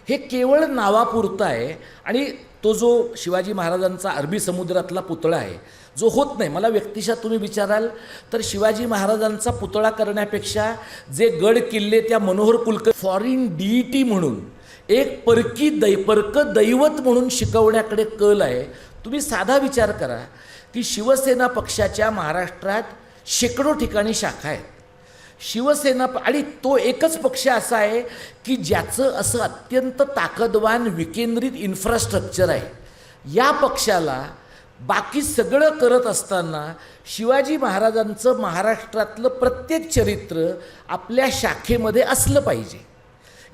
A: हे केवळ नावापुरतं आहे. आणि तो जो शिवाजी महाराजांचा अरबी समुद्रातला पुतळा आहे जो होत नाही, मला व्यक्तिशः तुम्ही विचाराल तर शिवाजी महाराजांचा पुतळा करण्यापेक्षा जे गड किल्ले त्या मनोहर कुलकर्णी फॉरिन डीईटी म्हणून एक परकं दैवत म्हणून शिकवण्याकडे कल आहे. तुम्ही साधा विचार करा की शिवसेना पक्षाच्या महाराष्ट्रात शेकडो ठिकाणी शाखा आहेत. शिवसेना आणि तो एकच पक्ष असा आहे की ज्याचं असं अत्यंत ताकदवान विकेंद्रित इन्फ्रास्ट्रक्चर आहे. या पक्षाला बाकी सगळं करत असताना शिवाजी महाराजांचं महाराष्ट्रातलं प्रत्येक चरित्र आपल्या शाखेमध्ये असलं पाहिजे.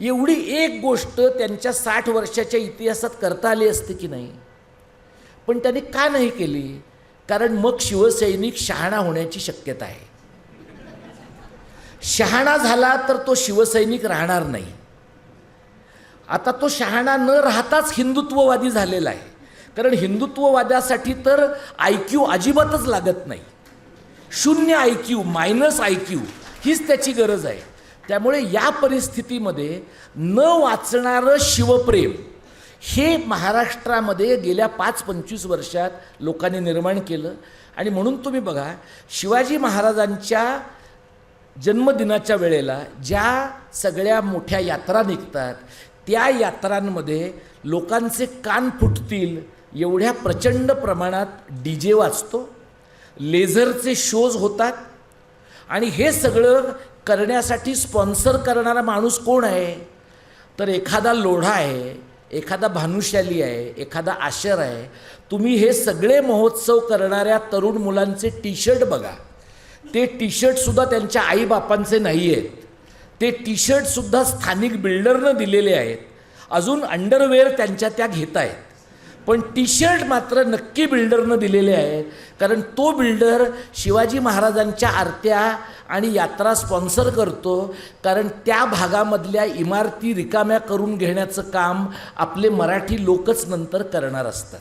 A: एवढी एक गोष्ट त्यांच्या 60 वर्षाच्या इतिहासात करता आली असते की नाही, पण त्यांनी का नाही केली? कारण मग शिवसैनिक शहाणा होण्याची शक्यता आहे. शहाणा झाला तर तो शिवसैनिक राहणार नाही. आता तो शहाणा न राहताच हिंदुत्ववादी झालेला आहे. कारण हिंदुत्ववाद्यासाठी तर IQ अजिबातच लागत नाही. 0 IQ -IQ हीच त्याची गरज आहे. त्यामुळे या परिस्थितीमध्ये न वाचणारं शिवप्रेम हे महाराष्ट्रामध्ये गेल्या 5-25 वर्षात लोकांनी निर्माण केलं. आणि म्हणून तुम्ही बघा, शिवाजी महाराजांच्या जन्मदिनाच्या वेळेला ज्या सगळ्या मोठ्या यात्रा निघतात त्या यात्रांमध्ये लोकांचे कान फुटतील एवढ्या प्रचंड प्रमाणात DJ वाजतो, लेझरचे शोज होतात. आणि हे सगळं करण्यासाठी स्पॉन्सर करणारा माणूस कोण आहे? तर एखादा लोढा आहे, एखादा भानुशाली आहे, एखादा आशर आहे. तुम्ही हे सगळे महोत्सव करणाऱ्या तरुण मुलांचे टी-शर्ट बघा. ते टी-शर्टसुद्धा त्यांच्या आईबापांचे नाही आहेत. ते टी-शर्टसुद्धा स्थानिक बिल्डरनं दिलेले आहेत. अजून अंडरवेअर त्यांच्या त्या घेत आहेत, पण टी-शर्ट मात्र नक्की बिल्डरनं दिलेले आहेत. कारण तो बिल्डर शिवाजी महाराजांच्या आरत्या आणि यात्रा स्पॉन्सर करतो. कारण त्या भागामधल्या इमारती रिकाम्या करून घेण्याचं काम आपले मराठी लोकच नंतर करणार असतात.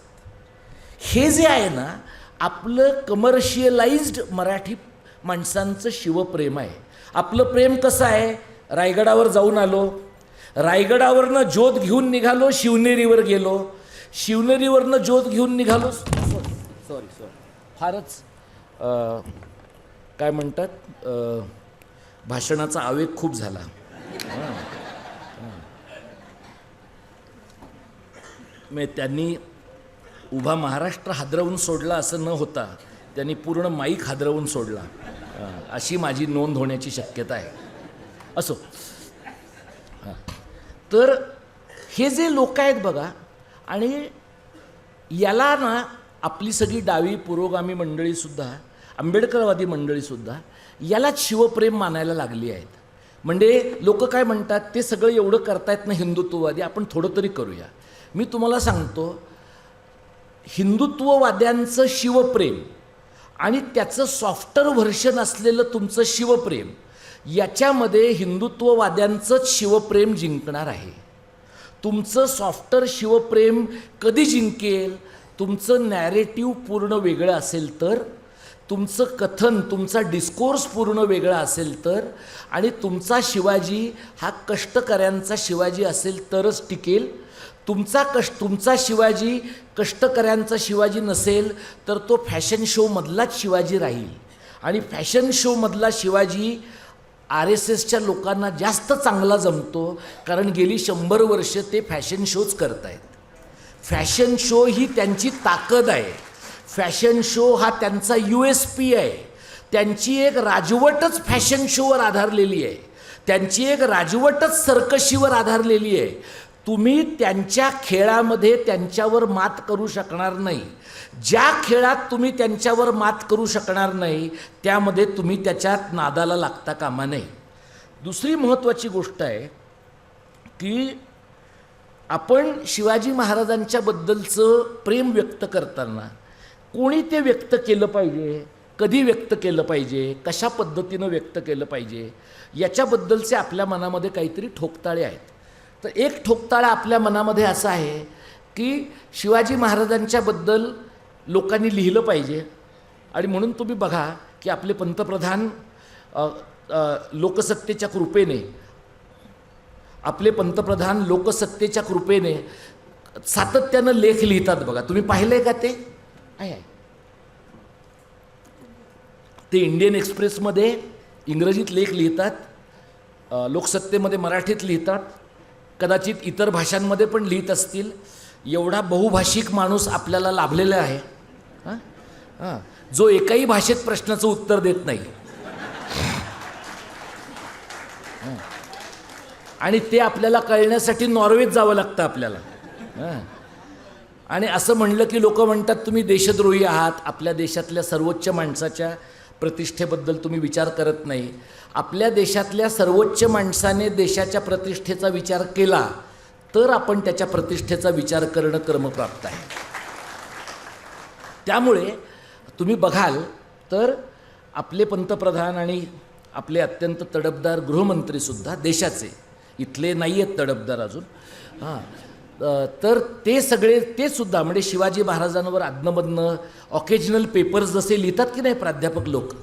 A: हे जे आहे ना आपलं कमर्शियलाइज्ड मराठी माणसांचं शिवप्रेम आहे. आपलं प्रेम कसं आहे? रायगडावर जाऊन आलो, रायगडावरनं ज्योत घेऊन निघालो, शिवनेरीवर गेलो, शिवनेरीवरनं ज्योत घेऊन निघालो. सॉरी फारच काय म्हणतात भाषणाचा आवेग खूप झाला. मग त्यांनी उभा महाराष्ट्र हादरवून सोडला असं न होता त्यांनी पूर्ण माईक हादरवून सोडला, अशी माझी नोंद होण्याची शक्यता आहे. असो, तर हे जे लोक आहेत बघा, आणि याला ना आपली सगळी डावी पुरोगामी मंडळीसुद्धा, आंबेडकरवादी मंडळीसुद्धा यालाच शिवप्रेम मानायला लागली आहेत. म्हणजे लोक काय म्हणतात, ते सगळं एवढं करतायत ना हिंदुत्ववादी, आपण थोडं तरी करूया. मी तुम्हाला सांगतो, हिंदुत्ववाद्यांचं शिवप्रेम आणि त्याचं सॉफ्टर व्हर्शन असलेलं तुमचं शिवप्रेम, याच्यामध्ये हिंदुत्ववाद्यांचंच शिवप्रेम जिंकणार आहे. तुमचं सॉफ्टर शिवप्रेम कधी जिंकेल? तुमचं नॅरेटिव्ह पूर्ण वेगळं असेल तर, तुमचं कथन, तुमचा डिस्कोर्स पूर्ण वेगळा असेल तर, आणि तुमचा शिवाजी हा कष्टकऱ्यांचा शिवाजी असेल तरच टिकेल. तुमचा शिवाजी कष्टकऱ्यांचा शिवाजी नसेल तर तो फॅशन शोमधलाच शिवाजी राहील. आणि फॅशन शोमधला शिवाजी RSSच्या लोकांना जास्त चांगला जमतो, कारण गेली 100 वर्ष ते फॅशन शोज करत आहेत. फॅशन शो ही त्यांची ताकद आहे. फॅशन शो हा त्यांचा USP आहे. त्यांची एक राजवटच फॅशन शोवर आधारलेली आहे. त्यांची एक राजवटच सर्कशीवर आधारलेली आहे. तुम्ही त्यांच्या खेळामध्ये त्यांच्यावर मात करू शकणार नाही. ज्या खेळात तुम्ही त्यांच्यावर मात करू शकणार नाही त्यामध्ये तुम्ही त्याच्यात नादाला लागता कामा नये. दुसरी महत्त्वाची गोष्ट आहे की आपण शिवाजी महाराजांच्याबद्दलचं प्रेम व्यक्त करताना कोणी ते व्यक्त केलं पाहिजे, कधी व्यक्त केलं पाहिजे, कशा पद्धतीनं व्यक्त केलं पाहिजे, याच्याबद्दलचे आपल्या मनामध्ये काहीतरी ठोकताळे आहेत. तर एक ठोकताळा आपल्या मनामध्ये असा आहे की शिवाजी महाराजांच्याबद्दल लोकांनी लिहिलं पाहिजे. आणि म्हणून तुम्ही बघा की आपले पंतप्रधान लोकसत्तेच्या कृपेने सातत्यानं लेख लिहितात. बघा, तुम्ही पाहिलंय का ते? आहे ते इंडियन एक्सप्रेसमध्ये इंग्रजीत लेख लिहितात, लोकसत्तेमध्ये मराठीत लिहितात, कदाचित इतर भाषांमध्ये पण लिहित असतील. एवढा बहुभाषिक माणूस आपल्याला लाभलेला आहे जो एकाही भाषेत प्रश्नाचं उत्तर देत नाही. आणि ते आपल्याला कळण्यासाठी नॉर्वेत जावं लागतं आपल्याला. आणि असं म्हणलं की लोक म्हणतात तुम्ही देशद्रोही आहात, आपल्या देशातल्या सर्वोच्च माणसाच्या प्रतिष्ठेबद्दल तुम्ही विचार करत नाही. आपल्या देशातल्या सर्वोच्च माणसाने देशाच्या प्रतिष्ठेचा विचार केला तर आपण त्याच्या प्रतिष्ठेचा विचार करणं कर्मप्राप्त आहे. त्यामुळे तुम्ही बघाल तर आपले पंतप्रधान आणि आपले अत्यंत तडफदार गृहमंत्रीसुद्धा देशाचे, इथले नाही आहेत तडफदार अजून, तर ते सुद्धा म्हणजे शिवाजी महाराजांवर अधनमधनं ऑकेजनल पेपर्स जसे लिहितात की नाही प्राध्यापक लोक,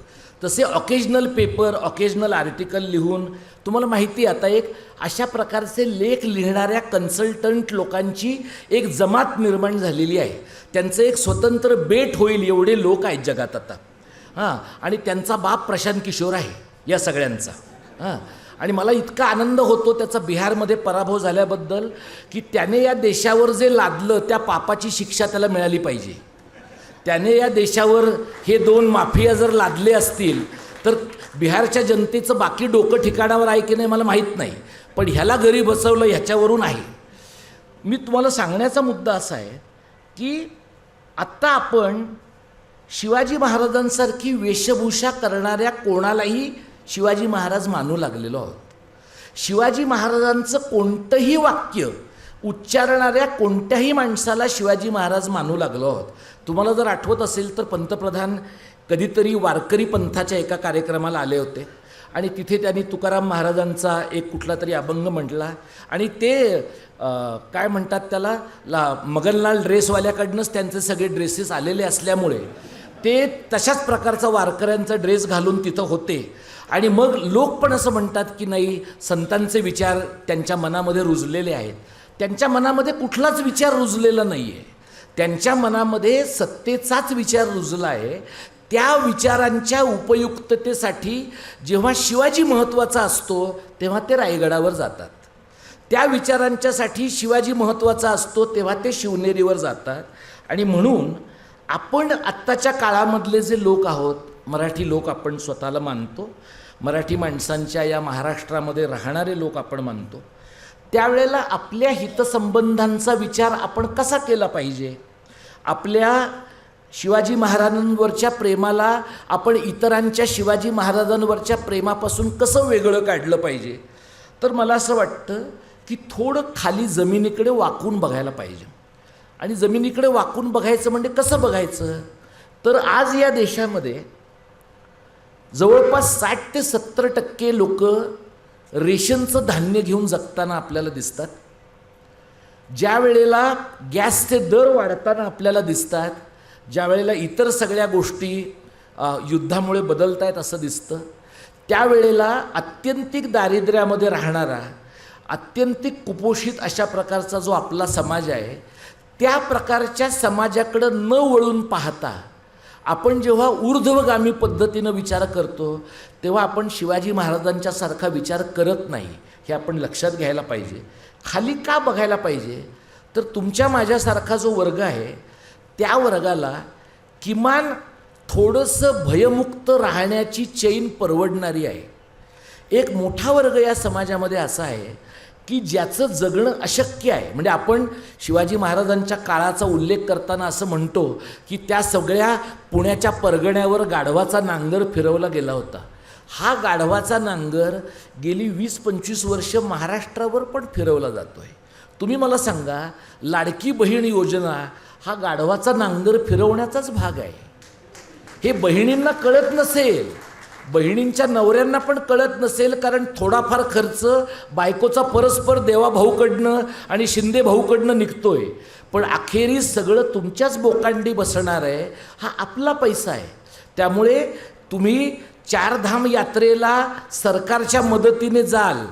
A: तसे ऑकेजनल आर्टिकल लिहून, तुम्हाला माहिती आहे आता एक अशा प्रकारचे लेख लिहिणाऱ्या कन्सल्टंट लोकांची एक जमात निर्माण झालेली आहे. त्यांचं एक स्वतंत्र बेट होईल एवढे लोक आहेत जगात आता. आणि त्यांचा बाप प्रशांत किशोर आहे या सगळ्यांचा. आणि मला इतका आनंद होतो त्याचा बिहारमध्ये पराभव झाल्याबद्दल की त्याने या देशावर जे लादलं त्या पापाची शिक्षा त्याला मिळाली पाहिजे. त्याने या देशावर हे 2 माफिया जर लादले असतील तर बिहारच्या जनतेचं बाकी डोकं ठिकाणावर आहे की नाही मला माहीत नाही, पण ह्याला घरी बसवलं ह्याच्यावरून आहे. मी तुम्हाला सांगण्याचा मुद्दा असा आहे की आत्ता आपण शिवाजी महाराजांसारखी वेशभूषा करणाऱ्या कोणालाही शिवाजी महाराज मानू लागलेलो आहोत. शिवाजी महाराजांचं कोणतंही वाक्य उच्चारणाऱ्या कोणत्याही माणसाला शिवाजी महाराज मानू लागलो आहोत. तुम्हाला जर आठवत असेल तर पंतप्रधान कधीतरी वारकरी पंथाच्या एका कार्यक्रमाला आले होते आणि तिथे त्यांनी तुकाराम महाराजांचा एक कुठला तरी अभंग म्हटला आणि ते काय म्हणतात त्याला मगनलाल ड्रेसवाल्याकडनंच त्यांचे सगळे ड्रेसेस आलेले असल्यामुळे ते तशाच प्रकारचा वारकऱ्यांचा ड्रेस घालून तिथं होते. आणि मग लोक पण असं म्हणतात की नाही संतांचे विचार त्यांच्या मनामध्ये रुजलेले आहेत. त्यांच्या मनामध्ये कुठलाच विचार रुजलेला नाही आहे, त्यांच्या मनामध्ये सत्तेचाच विचार रुजला आहे. त्या विचारांच्या उपयुक्ततेसाठी जेव्हा शिवाजी महत्त्वाचा असतो तेव्हा ते रायगडावर जातात. त्या विचारांच्यासाठी शिवाजी महत्त्वाचा असतो तेव्हा ते शिवनेरीवर जातात. आणि म्हणून आपण आत्ताच्या काळामधले जे लोक आहोत, मराठी लोक आपण स्वतःला मानतो, मराठी माणसांच्या या महाराष्ट्रामध्ये राहणारे लोक आपण मानतो, त्यावेळेला आपल्या हितसंबंधांचा विचार आपण कसा केला पाहिजे, आपल्या शिवाजी महाराजांवरच्या प्रेमाला आपण इतरांच्या शिवाजी महाराजांवरच्या प्रेमापासून कसं वेगळं काढलं पाहिजे, तर मला असं वाटतं की थोडं खाली जमिनीकडे वाकून बघायला पाहिजे. आणि जमिनीकडे वाकून बघायचं म्हणजे कसं बघायचं, तर आज या देशामध्ये जवळपास 60 ते 70% लोक रेशनचं धान्य घेऊन जगताना आपल्याला दिसतात. ज्या वेळेला गॅसचे दर वाढताना आपल्याला दिसतात, ज्या वेळेला इतर सगळ्या गोष्टी युद्धामुळे बदलत आहेत असं दिसतं, त्यावेळेला अत्यंतिक दारिद्र्यामध्ये राहणारा, अत्यंतिक कुपोषित अशा प्रकारचा जो आपला समाज आहे, त्या प्रकारच्या समाजाकडं न वळून पाहता आपण जेव्हा ऊर्ध्वगामी पद्धतीनं विचार करतो तेव्हा आपण शिवाजी महाराजांच्या सारखा विचार करत नाही, हे आपण लक्षात घ्यायला पाहिजे. खाली का बघायला पाहिजे, तर तुमच्या माझ्यासारखा जो वर्ग आहे त्या वर्गाला किमान थोडंसं भयमुक्त राहण्याची चैन परवडणारी आहे. एक मोठा वर्ग या समाजामध्ये असा आहे की ज्याचं जगणं अशक्य आहे. म्हणजे आपण शिवाजी महाराजांच्या काळाचा उल्लेख करताना असं म्हणतो की त्या सगळ्या पुण्याच्या परगण्यावर गाढवाचा नांगर फिरवला गेला होता. हा गाढवाचा नांगर गेली 20-25 वर्ष महाराष्ट्रावर पण फिरवला जातो आहे. तुम्ही मला सांगा, लाडकी बहीण योजना हा गाढवाचा नांगर फिरवण्याचाच भाग आहे. हे बहिणींना कळत नसेल, बहिणींच्या नवऱ्यांना पण कळत नसेल, कारण थोडाफार खर्च बायकोचा परस्पर देवाभाऊकडनं आणि शिंदे भाऊकडनं निघतोय, पण अखेरीस सगळं तुमच्याच बोकांडी बसणार आहे. हा आपला पैसा आहे. त्यामुळे तुम्ही चारधाम यात्रेला सरकारच्या मदतीने जाल,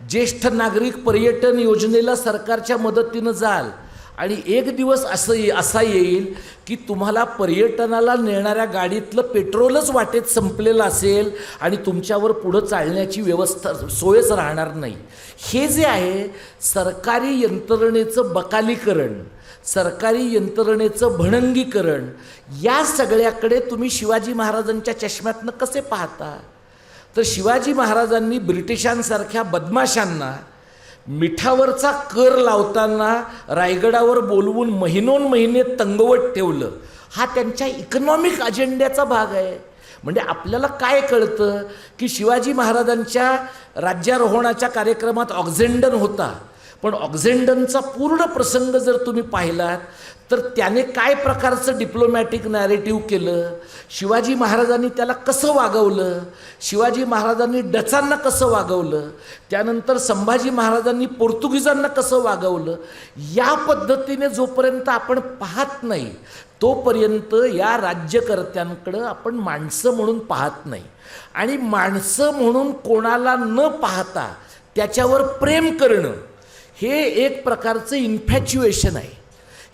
A: ज्येष्ठ नागरिक पर्यटन योजनेला सरकारच्या मदतीनं जाल, आणि एक दिवस असा येईल की तुम्हाला पर्यटनाला नेणाऱ्या गाडीतलं पेट्रोलच वाटेत संपलेलं असेल आणि तुमच्यावर पुढं चालण्याची व्यवस्था सोयच राहणार नाही. हे जे आहे सरकारी यंत्रणेचं बकालीकरण, सरकारी यंत्रणेचं भणंगीकरण, या सगळ्याकडे तुम्ही शिवाजी महाराजांच्या चष्म्यातनं कसे पाहता? तर शिवाजी महाराजांनी ब्रिटिशांसारख्या बदमाशांना मिठावरचा कर लावताना रायगडावर बोलवून महिने तंगवत ठेवलं. हा त्यांच्या इकॉनॉमिक अजेंड्याचा भाग आहे. म्हणजे आपल्याला काय कळतं की शिवाजी महाराजांच्या राज्यारोहणाच्या कार्यक्रमात ऑक्झेंडन होता, पण ऑक्झेंडनचा पूर्ण प्रसंग जर तुम्ही पाहिलात तर त्याने काय प्रकारचं डिप्लोमॅटिक नॅरेटिव्ह केलं, शिवाजी महाराजांनी त्याला कसं वागवलं, शिवाजी महाराजांनी डचांना कसं वागवलं, त्यानंतर संभाजी महाराजांनी पोर्तुगीजांना कसं वागवलं, या पद्धतीने जोपर्यंत आपण पाहत नाही तोपर्यंत या राज्यकर्त्यांकडं आपण माणसं म्हणून पाहत नाही. आणि माणसं म्हणून कोणाला न पाहता त्याच्यावर प्रेम करणं हे एक प्रकारचं इन्फॅच्युएशन आहे.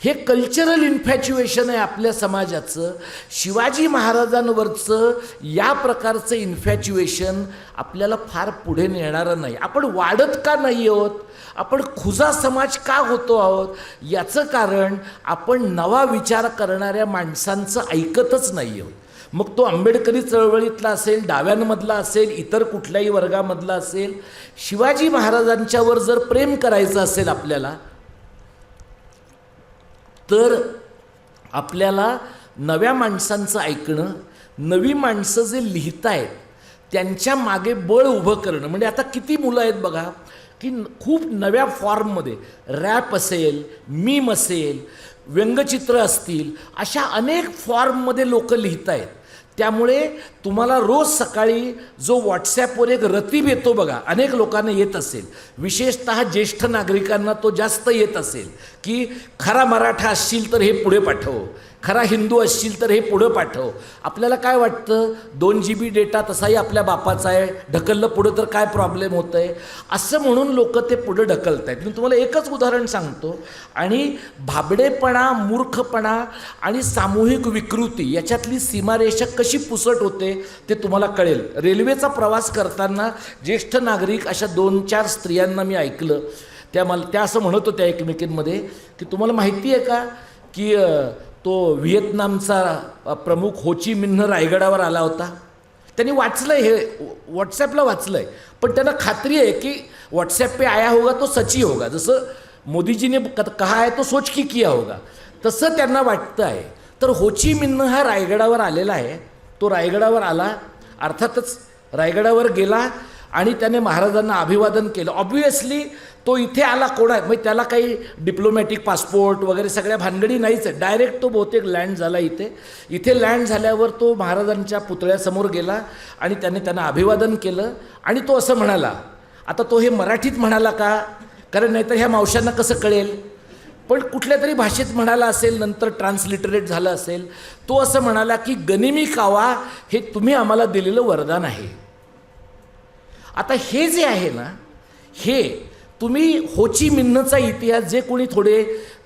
A: हे कल्चरल इन्फॅच्युएशन आहे आपल्या समाजाचं. शिवाजी महाराजांवरचं या प्रकारचं इन्फॅच्युएशन आपल्याला फार पुढे नेणारं नाही. आपण वाढत का नाही आहोत, आपण खुजा समाज का होतो आहोत, याचं कारण आपण नवा विचार करणाऱ्या माणसांचं ऐकतच नाही आहोत. मग तो आंबेडकरी चळवळीतला असेल, डाव्यांमधला असेल, इतर कुठल्याही वर्गामधला असेल. शिवाजी महाराजांच्यावर जर प्रेम करायचं असेल आपल्याला, तर आपल्याला नव्या माणसांचं ऐकणं, नवी माणसं जे लिहित आहेत त्यांच्या मागे बळ उभं करणं. म्हणजे आता किती मुलं आहेत बघा की खूप नव्या फॉर्ममध्ये रॅप असेल, मीम असेल, व्यंगचित्र असतील, अशा अनेक फॉर्ममध्ये लोक लिहित आहेत. त्यामुळे तुम्हाला रोज सकाळी जो व्हॉट्सॲपवर एक रतीब येतो बघा, अनेक लोकांना येत असेल, विशेषतः ज्येष्ठ नागरिकांना तो जास्त येत असेल, की खरा मराठा असशील तर हे पुढे पाठव, खरा हिंदू असशील तर हे पुढं पाठव. आपल्याला काय वाटतं, 2 GB डेटा तसाही आपल्या बापाचा आहे, ढकललं पुढं तर काय प्रॉब्लेम होतं आहे, असं म्हणून लोक ते पुढं ढकलत आहेत. मी तुम्हाला एकच उदाहरण सांगतो. आणि भाबडेपणा, मूर्खपणा आणि सामूहिक विकृती याच्यातली सीमारेषा कशी पुसट होते ते तुम्हाला कळेल. रेल्वेचा प्रवास करताना ज्येष्ठ नागरिक अशा 2-4 स्त्रियांना मी ऐकलं, त्या असं म्हणत होत्या एकमेकींमध्ये की तुम्हाला माहिती आहे का की तो व्हिएतनामचा प्रमुख हो ची मिन्ह रायगडावर आला होता. त्यांनी वाचलं आहे, हे व्हॉट्सॲपला वाचलं आहे, पण त्यांना खात्री आहे की व्हॉट्सॲप पे आया होगा तो सची होगा. जसं मोदीजीने कहा आहे तो सोच की किया होगा, तसं त्यांना वाटतं आहे. तर हो ची मिन्ह हा रायगडावर आलेला आहे. तो रायगडावर आला, अर्थातच रायगडावर गेला आणि त्याने महाराजांना अभिवादन केलं. ऑब्व्हियसली तो इथे आला कोण आहे, मग त्याला काही डिप्लोमॅटिक पासपोर्ट वगैरे सगळ्या भानगडी नाहीच आहे. डायरेक्ट तो बहुतेक लँड झाला इथे लँड झाल्यावर तो महाराजांच्या पुतळ्यासमोर गेला आणि त्याने त्यांना अभिवादन केलं. आणि तो असं म्हणाला, आता तो हे मराठीत म्हणाला का, कारण नाहीतर ह्या मावशांना कसं कळेल, पण कुठल्या तरी भाषेत म्हणाला असेल, नंतर ट्रान्सलिटरेट झालं असेल. तो असं म्हणाला की गनिमी कावा हे तुम्ही आम्हाला दिलेलं वरदान आहे. आता हे जे आहे ना, हे तुम्ही हो ची मिन्हचा इतिहास, जे कोणी थोडे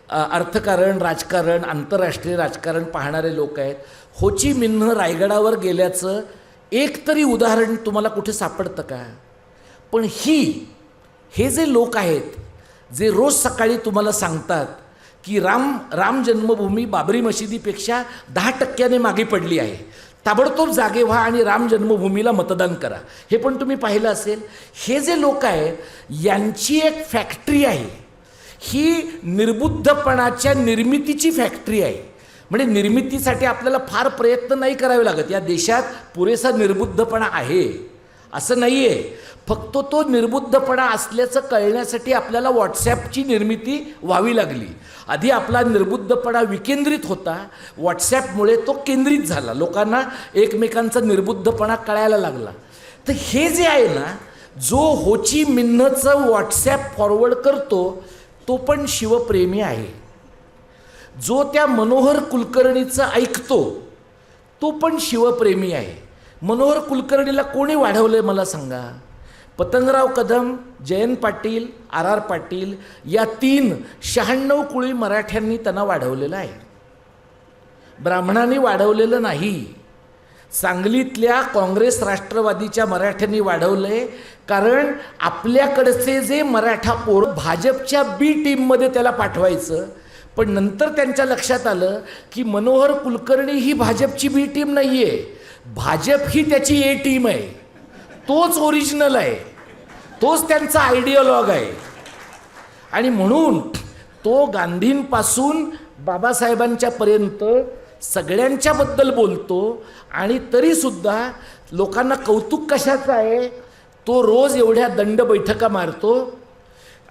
A: अर्थकारण, राजकारण, आंतरराष्ट्रीय राजकारण पाहणारे लोक आहेत, हो ची मिन्ह रायगडावर गेल्याचं एक तरी उदाहरण तुम्हाला कुठे सापडतं का? पण हे जे लोक आहेत जे रोज सकाळी तुम्हाला सांगतात की राम जन्मभूमी बाबरी मशिदीपेक्षा 10% मागे पडली आहे, ताबडतोब जागे व्हा आणि राम जन्मभूमीला मतदान करा, हे पण तुम्ही पाहिलं असेल. हे जे लोक आहेत यांची एक फॅक्टरी आहे, ही निर्बुद्धपणाच्या निर्मितीची फॅक्टरी आहे. म्हणजे निर्मितीसाठी आपल्याला फार प्रयत्न नाही करावे लागत. या देशात पुरेसा निर्बुद्धपणा आहे. असं नाही आहे. फक्त तो निर्बुद्धपणा असल्याचं कळण्यासाठी आपल्याला व्हॉट्सॲपची निर्मिती व्हावी लागली. आधी आपला निर्बुद्धपणा विकेंद्रित होता, व्हॉट्सॲपमुळे तो केंद्रित झाला, लोकांना एकमेकांचा निर्बुद्धपणा कळायला लागला. तर हे जे आहे ना, जो होची मिन्हचं व्हॉट्सॲप फॉरवर्ड करतो तो पण शिवप्रेमी आहे. जो त्या मनोहर कुलकर्णीचं ऐकतो तो पण शिवप्रेमी आहे. मनोहर कुलकर्णीला कोणी वाढवलं आहे मला सांगा? पतंगराव कदम, जयंत पाटील, आर पाटील या 96 कुळी मराठ्यांनी त्यांना वाढवलेलं आहे. ब्राह्मणांनी वाढवलेलं नाही. सांगलीतल्या काँग्रेस राष्ट्रवादीच्या मराठ्यांनी वाढवलंय, कारण आपल्याकडचे जे मराठा पोर भाजपच्या बी टीममध्ये त्याला पाठवायचं. पण नंतर त्यांच्या लक्षात आलं की मनोहर कुलकर्णी ही भाजपची बी टीम नाही आहे, भाजप ही त्याची ए टीम आहे. तोच ओरिजिनल आहे, तोच त्यांचा आयडियोलॉग आहे. आणि म्हणून तो गांधींपासून बाबासाहेबांच्यापर्यंत सगळ्यांच्याबद्दल बोलतो. आणि तरीसुद्धा लोकांना कौतुक कशाचं आहे? तो रोज एवढ्या दंड बैठका मारतो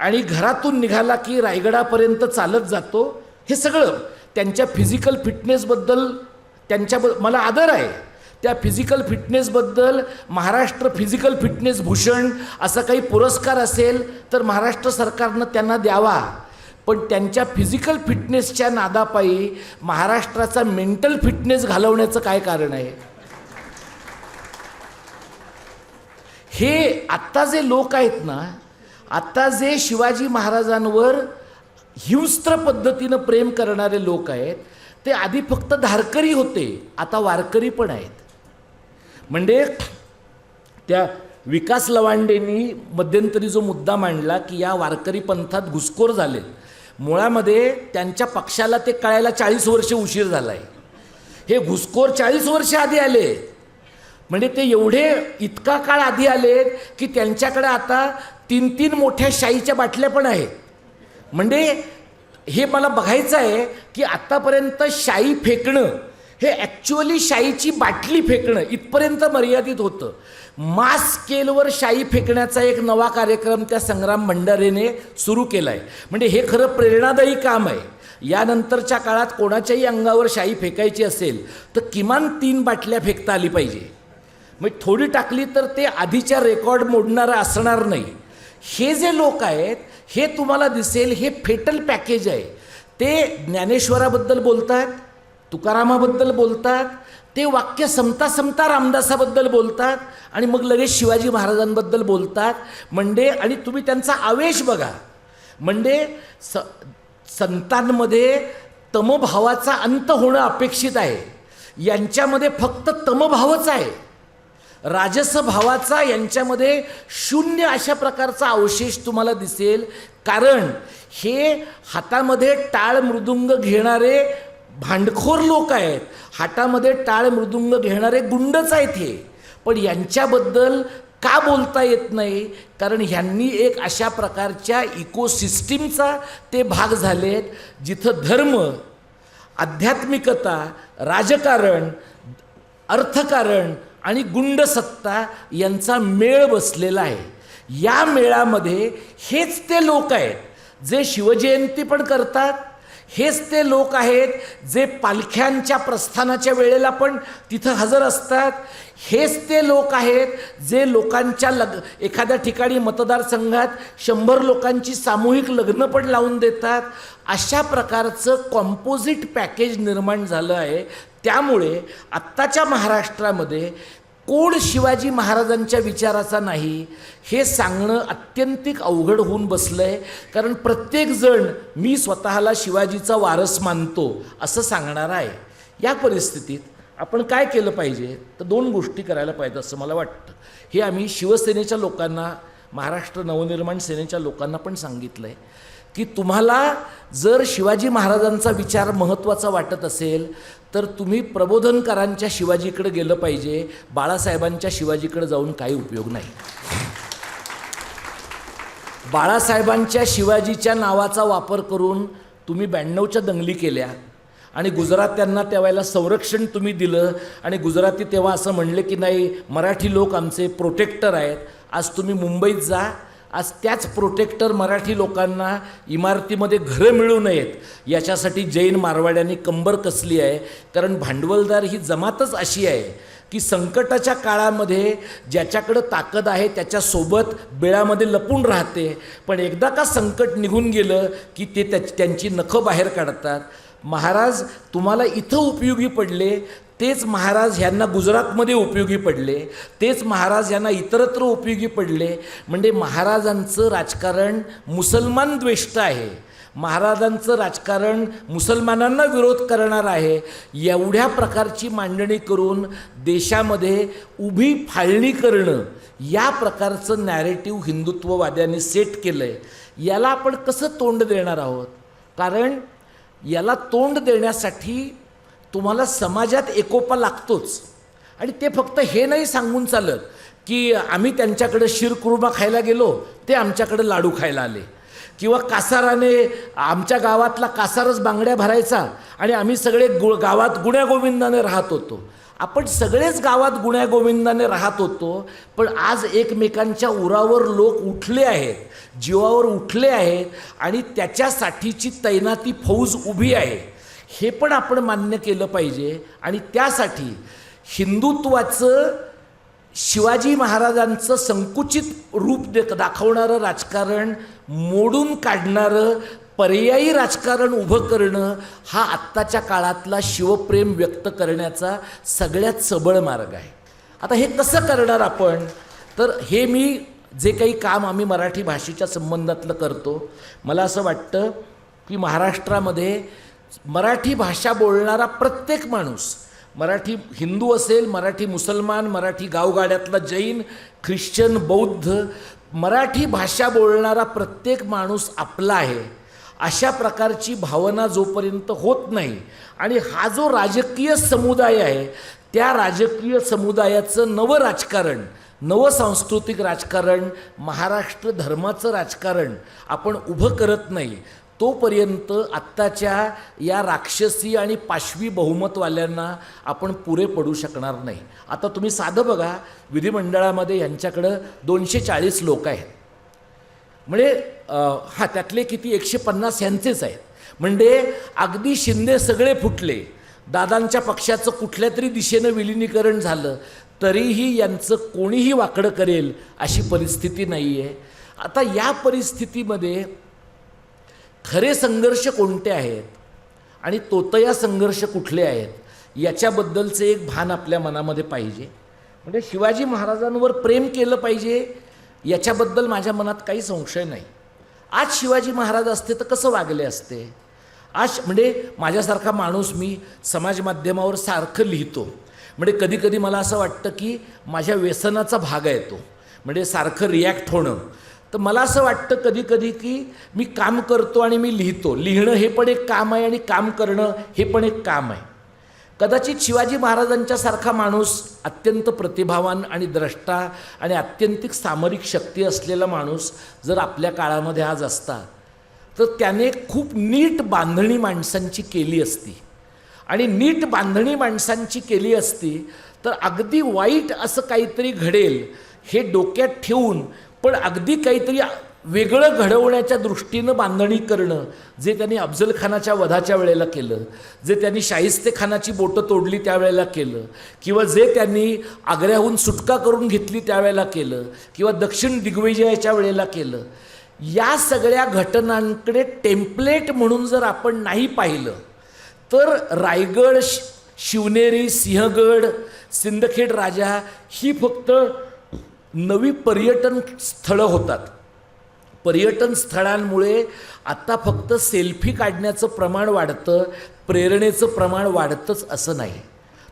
A: आणि घरातून निघाला की रायगडापर्यंत चालत जातो. हे सगळं त्यांच्या फिजिकल फिटनेसबद्दल मला आदर आहे. त्या फिजिकल फिटनेसबद्दल महाराष्ट्र फिजिकल फिटनेस भूषण असा काही पुरस्कार असेल तर महाराष्ट्र सरकारनं त्यांना द्यावा. पण त्यांच्या फिजिकल फिटनेसच्या नादापायी महाराष्ट्राचा मेंटल फिटनेस घालवण्याचं काय कारण आहे? हे आत्ता जे लोक आहेत ना, आत्ता जे शिवाजी महाराजांवर हिंस्त्र पद्धतीनं प्रेम करणारे लोक आहेत, ते आधी फक्त धारकरी होते, आता वारकरी पण आहेत. म्हणजे त्या विकास लवांडेंनी मध्यंतरी जो मुद्दा मांडला की या वारकरी पंथात घुसखोर झालेत, मुळामध्ये त्यांच्या पक्षाला ते कळायला 40 वर्ष उशीर झाला आहे. हे घुसखोर 40 वर्ष आधी आले. म्हणजे ते एवढे इतका काळ आधी आलेत की त्यांच्याकडे आता 3-3 मोठ्या शाईच्या बाटल्या पण आहेत. म्हणजे हे मला बघायचं आहे की आत्तापर्यंत शाई फेकणं हे ॲक्च्युअली शाईची बाटली फेकणं इथपर्यंत मर्यादित होतं. मास स्केलवर शाई फेकण्याचा एक नवा कार्यक्रम त्या संग्राम भंडारेने सुरू केला आहे. म्हणजे हे खरं प्रेरणादायी काम आहे. यानंतरच्या काळात कोणाच्याही अंगावर शाई फेकायची असेल तर किमान 3 बाटल्या फेकता आली पाहिजे. मग थोडी टाकली तर ते आधीच्या रेकॉर्ड मोडणारं असणार नाही. हे जे लोक आहेत हे तुम्हाला दिसेल हे फेटल पॅकेज आहे. ते ज्ञानेश्वराबद्दल बोलतात, तुकारामाबद्दल बोलतात, ते वाक्य संपता संपता रामदासाबद्दल बोलतात आणि मग लगेच शिवाजी महाराजांबद्दल बोलतात. म्हणजे आणि तुम्ही त्यांचा आवेश बघा. म्हणजे संतांमध्ये तमभावाचा अंत होणं अपेक्षित आहे, यांच्यामध्ये फक्त तमभावच आहे. राजस भावाचा यांच्यामध्ये शून्य अशा प्रकारचा अवशेष तुम्हाला दिसेल. कारण हे हातामध्ये टाळ मृदुंग घेणारे भांडखोर लोक आहेत, हातामध्ये टाळ मृदुंग घेणारे गुंडच आहेत हे. पण यांच्याबद्दल का बोलता येत नाही? कारण ह्यांनी एक अशा प्रकारच्या इकोसिस्टीमचा ते भाग झालेत जिथं धर्म, आध्यात्मिकता, राजकारण, अर्थकारण आणि गुंडसत्ता यांचा मेळ बसलेला आहे. या मेळामध्ये हेच ते लोक आहेत जे शिवजयंती पण करतात, हेच ते लोक आहेत जे पालख्यांच्या प्रस्थानाच्या वेळेला पण तिथं हजर असतात, हेच ते लोक आहेत जे लोकांच्या एखाद्या ठिकाणी मतदारसंघात 100 लोकांची सामूहिक लग्न पण लावून देतात. अशा प्रकारचं कॉम्पोजिट पॅकेज निर्माण झालं आहे. त्यामुळे आत्ताच्या महाराष्ट्रामध्ये कोण शिवाजी महाराजांच्या विचाराचा नाही हे सांगणं अत्यंतिक अवघड होऊन बसलं आहे. कारण प्रत्येकजण मी स्वतःला शिवाजीचा वारस मानतो असं सांगणार आहे. या परिस्थितीत आपण काय केलं पाहिजे? तर 2 गोष्टी करायला पाहिजे असं मला वाटतं. हे आम्ही शिवसेनेच्या लोकांना, महाराष्ट्र नवनिर्माण सेनेच्या लोकांना पण सांगितलं आहे की तुम्हाला जर शिवाजी महाराजांचा विचार महत्त्वाचा वाटत असेल तर तुम्ही प्रबोधनकारांच्या शिवाजीकडे गेलं पाहिजे. बाळासाहेबांच्या शिवाजीकडे जाऊन काही उपयोग नाही. बाळासाहेबांच्या शिवाजीच्या नावाचा वापर करून तुम्ही 92च्या दंगली केल्या आणि गुजरात्यांना त्यावेळेला संरक्षण तुम्ही दिलं आणि गुजराती तेव्हा असं म्हणले की नाही मराठी लोक आमचे प्रोटेक्टर आहेत. आज तुम्ही मुंबईत जा, आज त्याच प्रोटेक्टर मराठी लोकांना इमारतीमध्ये घरं मिळू नयेत याच्यासाठी जैन मारवाड्यांनी कंबर कसली आहे. कारण भांडवलदार ही जमातच अशी आहे की संकटाच्या काळामध्ये ज्याच्याकडं ताकद आहे त्याच्यासोबत बेळामध्ये लपून राहते, पण एकदा का संकट निघून गेलं की ते त्यांची नखं बाहेर काढतात. महाराज तुम्हाला इथं उपयोगी पडले, तेच महाराज ह्यांना गुजरातमध्ये उपयोगी पडले, तेच महाराज ह्यांना इतरत्र उपयोगी पडले. म्हणजे महाराजांचं राजकारण मुसलमान द्वेष्ट आहे, महाराजांचं राजकारण मुसलमानांना विरोध करणार आहे. एवढ्या प्रकारची मांडणी करून देशामध्ये उभी फाळणी करणं, या प्रकारचं नॅरेटिव्ह हिंदुत्ववाद्यांनी सेट केलं आहे. याला आपण कसं तोंड देणार आहोत? कारण याला तोंड देण्यासाठी तुम्हाला समाजात एकोपा लागतोच. आणि ते फक्त हे नाही सांगून चालत की आम्ही त्यांच्याकडे शिरकुर्मा खायला गेलो, ते आमच्याकडे लाडू खायला आले, किंवा कासाराने आमच्या गावातला कासारच बांगड्या भरायचा आणि आम्ही सगळे गावात गुण्यागोविंदाने राहत होतो. आपण सगळेच गावात गुण्यागोविंदाने राहत होतो, पण आज एकमेकांच्या उरावर लोक उठले आहेत, जीवावर उठले आहेत आणि त्याच्यासाठीची तैनाती फौज उभी आहे. हे पण आपण मान्य केलं पाहिजे. आणि त्यासाठी हिंदुत्वाचं, शिवाजी महाराजांचं संकुचित रूप दाखवणारं राजकारण मोडून काढणारं पर्यायी राजकारण उभं करणं हा आत्ताच्या काळातला शिवप्रेम व्यक्त करण्याचा सगळ्यात सबळ मार्ग आहे. आता हे कसं करणार आपण? तर हे मी जे काही काम आम्ही मराठी भाषेच्या संबंधातलं करतो, मला असं वाटतं की महाराष्ट्रामध्ये मराठी भाषा बोलणारा प्रत्येक माणूस, मराठी हिंदू असेल, मराठी मुसलमान, मराठी गावगाड्यातला जैन, ख्रिश्चन, बौद्ध, मराठी भाषा बोलणारा प्रत्येक माणूस आपला आहे, अशा प्रकारची भावना जोपर्यंत होत नाही आणि हा जो राजकीय समुदाय आहे त्या राजकीय समुदायाचं नवं राजकारण, नवं सांस्कृतिक राजकारण, महाराष्ट्र धर्माचं राजकारण आपण उभं करत नाही, तोपर्यंत आत्ताच्या या राक्षसी आणि पाशवी बहुमतवाल्यांना आपण पुरे पडू शकणार नाही. आता तुम्ही साधं बघा, विधिमंडळामध्ये यांच्याकडं 240 लोक आहेत, म्हणजे त्यातले किती 150 यांचेच आहेत. म्हणजे अगदी शिंदे सगळे फुटले, दादांच्या पक्षाचं कुठल्या तरी दिशेनं विलिनीकरण झालं तरीही यांचं कोणीही वाकडं करेल अशी परिस्थिती नाही आहे. आता या परिस्थितीमध्ये खरे संघर्ष कोणते आहेत आणि तोतया संघर्ष कुठले आहेत याच्याबद्दलचे एक भान आपल्या मनामध्ये पाहिजे. म्हणजे शिवाजी महाराजांवर प्रेम केलं पाहिजे याच्याबद्दल माझ्या मनात काही संशय नाही. आज शिवाजी महाराज असते तर कसं वागले असते? आज म्हणजे माझ्यासारखा माणूस मी समाज माध्यमावर सारखं लिहितो, म्हणजे कधी कधी मला असं वाटतं की माझ्या व्यसनाचा भाग आहे तो, म्हणजे सारखं रिॲक्ट होणं. तर मला असं वाटतं कधी कधी की मी काम करतो आणि मी लिहितो, लिहिणं हे पण एक काम आहे आणि काम करणं हे पण एक काम आहे. कदाचित शिवाजी महाराजांच्यासारखा माणूस, अत्यंत प्रतिभावान आणि द्रष्टा आणि अत्यंतिक सामरिक शक्ती असलेला माणूस जर आपल्या काळामध्ये आज असता तर त्याने खूप नीट बांधणी माणसांची केली असती. आणि नीट बांधणी माणसांची केली असती तर अगदी वाईट असं काहीतरी घडेल हे डोक्यात ठेवून पण अगदी काहीतरी वेगळं घडवण्याच्या दृष्टीनं बांधणी करणं, जे त्यांनी अफजलखानाच्या वधाच्या वेळेला केलं, जे त्यांनी शाहिस्तेखानाची बोटं तोडली त्यावेळेला केलं, किंवा जे त्यांनी आग्र्याहून सुटका करून घेतली त्यावेळेला केलं, किंवा दक्षिण दिग्विजयाच्या वेळेला केलं, या सगळ्या घटनांकडे टेम्पलेट म्हणून जर आपण नाही पाहिलं तर रायगड, शिवनेरी, सिंहगड, सिंदखेड राजा ही फक्त नवी पर्यटन स्थळं होतात. पर्यटन स्थळांमुळे आता फक्त सेल्फी काढण्याचं प्रमाण वाढतं, प्रेरणेचं प्रमाण वाढतंच असं नाही.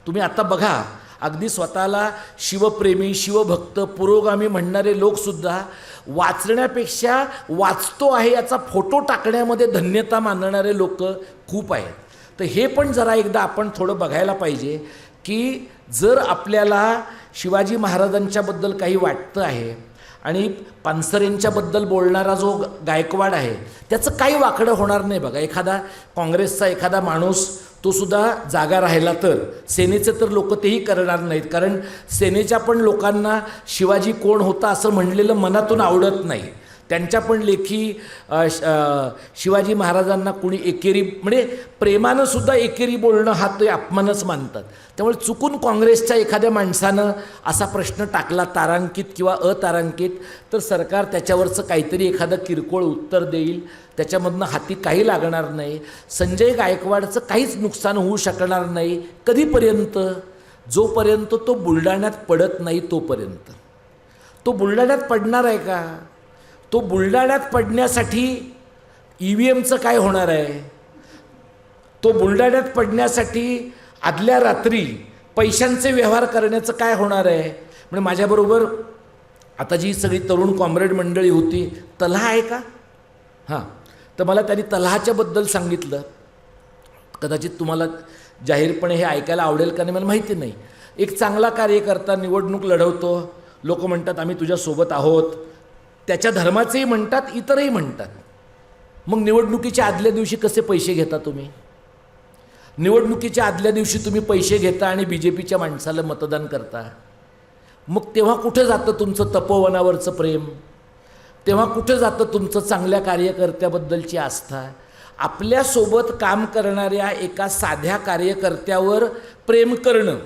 A: तुम्ही आता बघा, अगदी स्वतःला शिवप्रेमी, शिवभक्त, पुरोगामी म्हणणारे लोकसुद्धा वाचण्यापेक्षा वाचतो आहे याचा फोटो टाकण्यामध्ये धन्यता मानणारे लोक खूप आहेत. तर हे पण जरा एकदा आपण थोडं बघायला पाहिजे की जर आपल्याला शिवाजी महाराजांच्याबद्दल काही वाटतं आहे आणि पानसरेंच्याबद्दल बोलणारा जो गायकवाड आहे त्याचं काही वाकडं होणार नाही बघा. एखादा काँग्रेसचा एखादा माणूस तो सुद्धा जागा राहिला तर सेनेचे तर लोक तेही करणार नाहीत, कारण सेनेच्या पण लोकांना शिवाजी कोण होता असं म्हणलेलं मनातून आवडत नाही. त्यांच्या पण लेखी शिवाजी महाराजांना कुणी एकेरी म्हणजे प्रेमानं सुद्धा एकेरी बोलणं हा ते अपमानच मानतात. त्यामुळे चुकून काँग्रेसच्या एखाद्या माणसानं असा प्रश्न टाकला तारांकित किंवा अतारांकित तर सरकार त्याच्यावरचं काहीतरी एखादं किरकोळ उत्तर देईल, त्याच्यामधनं हाती काही लागणार नाही. संजय गायकवाडचं काहीच नुकसान होऊ शकणार नाही कधीपर्यंत, जोपर्यंत तो बुलढाण्यात पडत नाही तोपर्यंत. तो बुलढाण्यात पडणार आहे का? तो बुलढाण्यात पडण्यासाठी EVMचं काय होणार आहे? तो बुलढाण्यात पडण्यासाठी आदल्या रात्री पैशांचे व्यवहार करण्याचं काय होणार आहे? म्हणजे माझ्याबरोबर आता जी सगळी तरुण कॉम्रेड मंडळी होती, तल्हा आहे का? हां, तर मला त्यांनी तल्हाच्याबद्दल सांगितलं. कदाचित तुम्हाला जाहीरपणे हे ऐकायला आवडेल का नाही मला माहिती नाही. एक चांगला कार्यकर्ता निवडणूक लढवतो, लोक म्हणतात आम्ही तुझ्यासोबत आहोत, त्याच्या धर्माचेही म्हणतात, इतरही म्हणतात. मग निवडणुकीच्या आदल्या दिवशी कसे पैसे घेता तुम्ही? निवडणुकीच्या आदल्या दिवशी तुम्ही पैसे घेता आणि BJPच्या माणसाला मतदान करता. मग तेव्हा कुठे जातं तुमचं तपोवनावरचं प्रेम? तेव्हा कुठे जातं तुमचं चांगल्या कार्यकर्त्याबद्दलची आस्था? आपल्यासोबत काम करणाऱ्या एका साध्या कार्यकर्त्यावर प्रेम करणं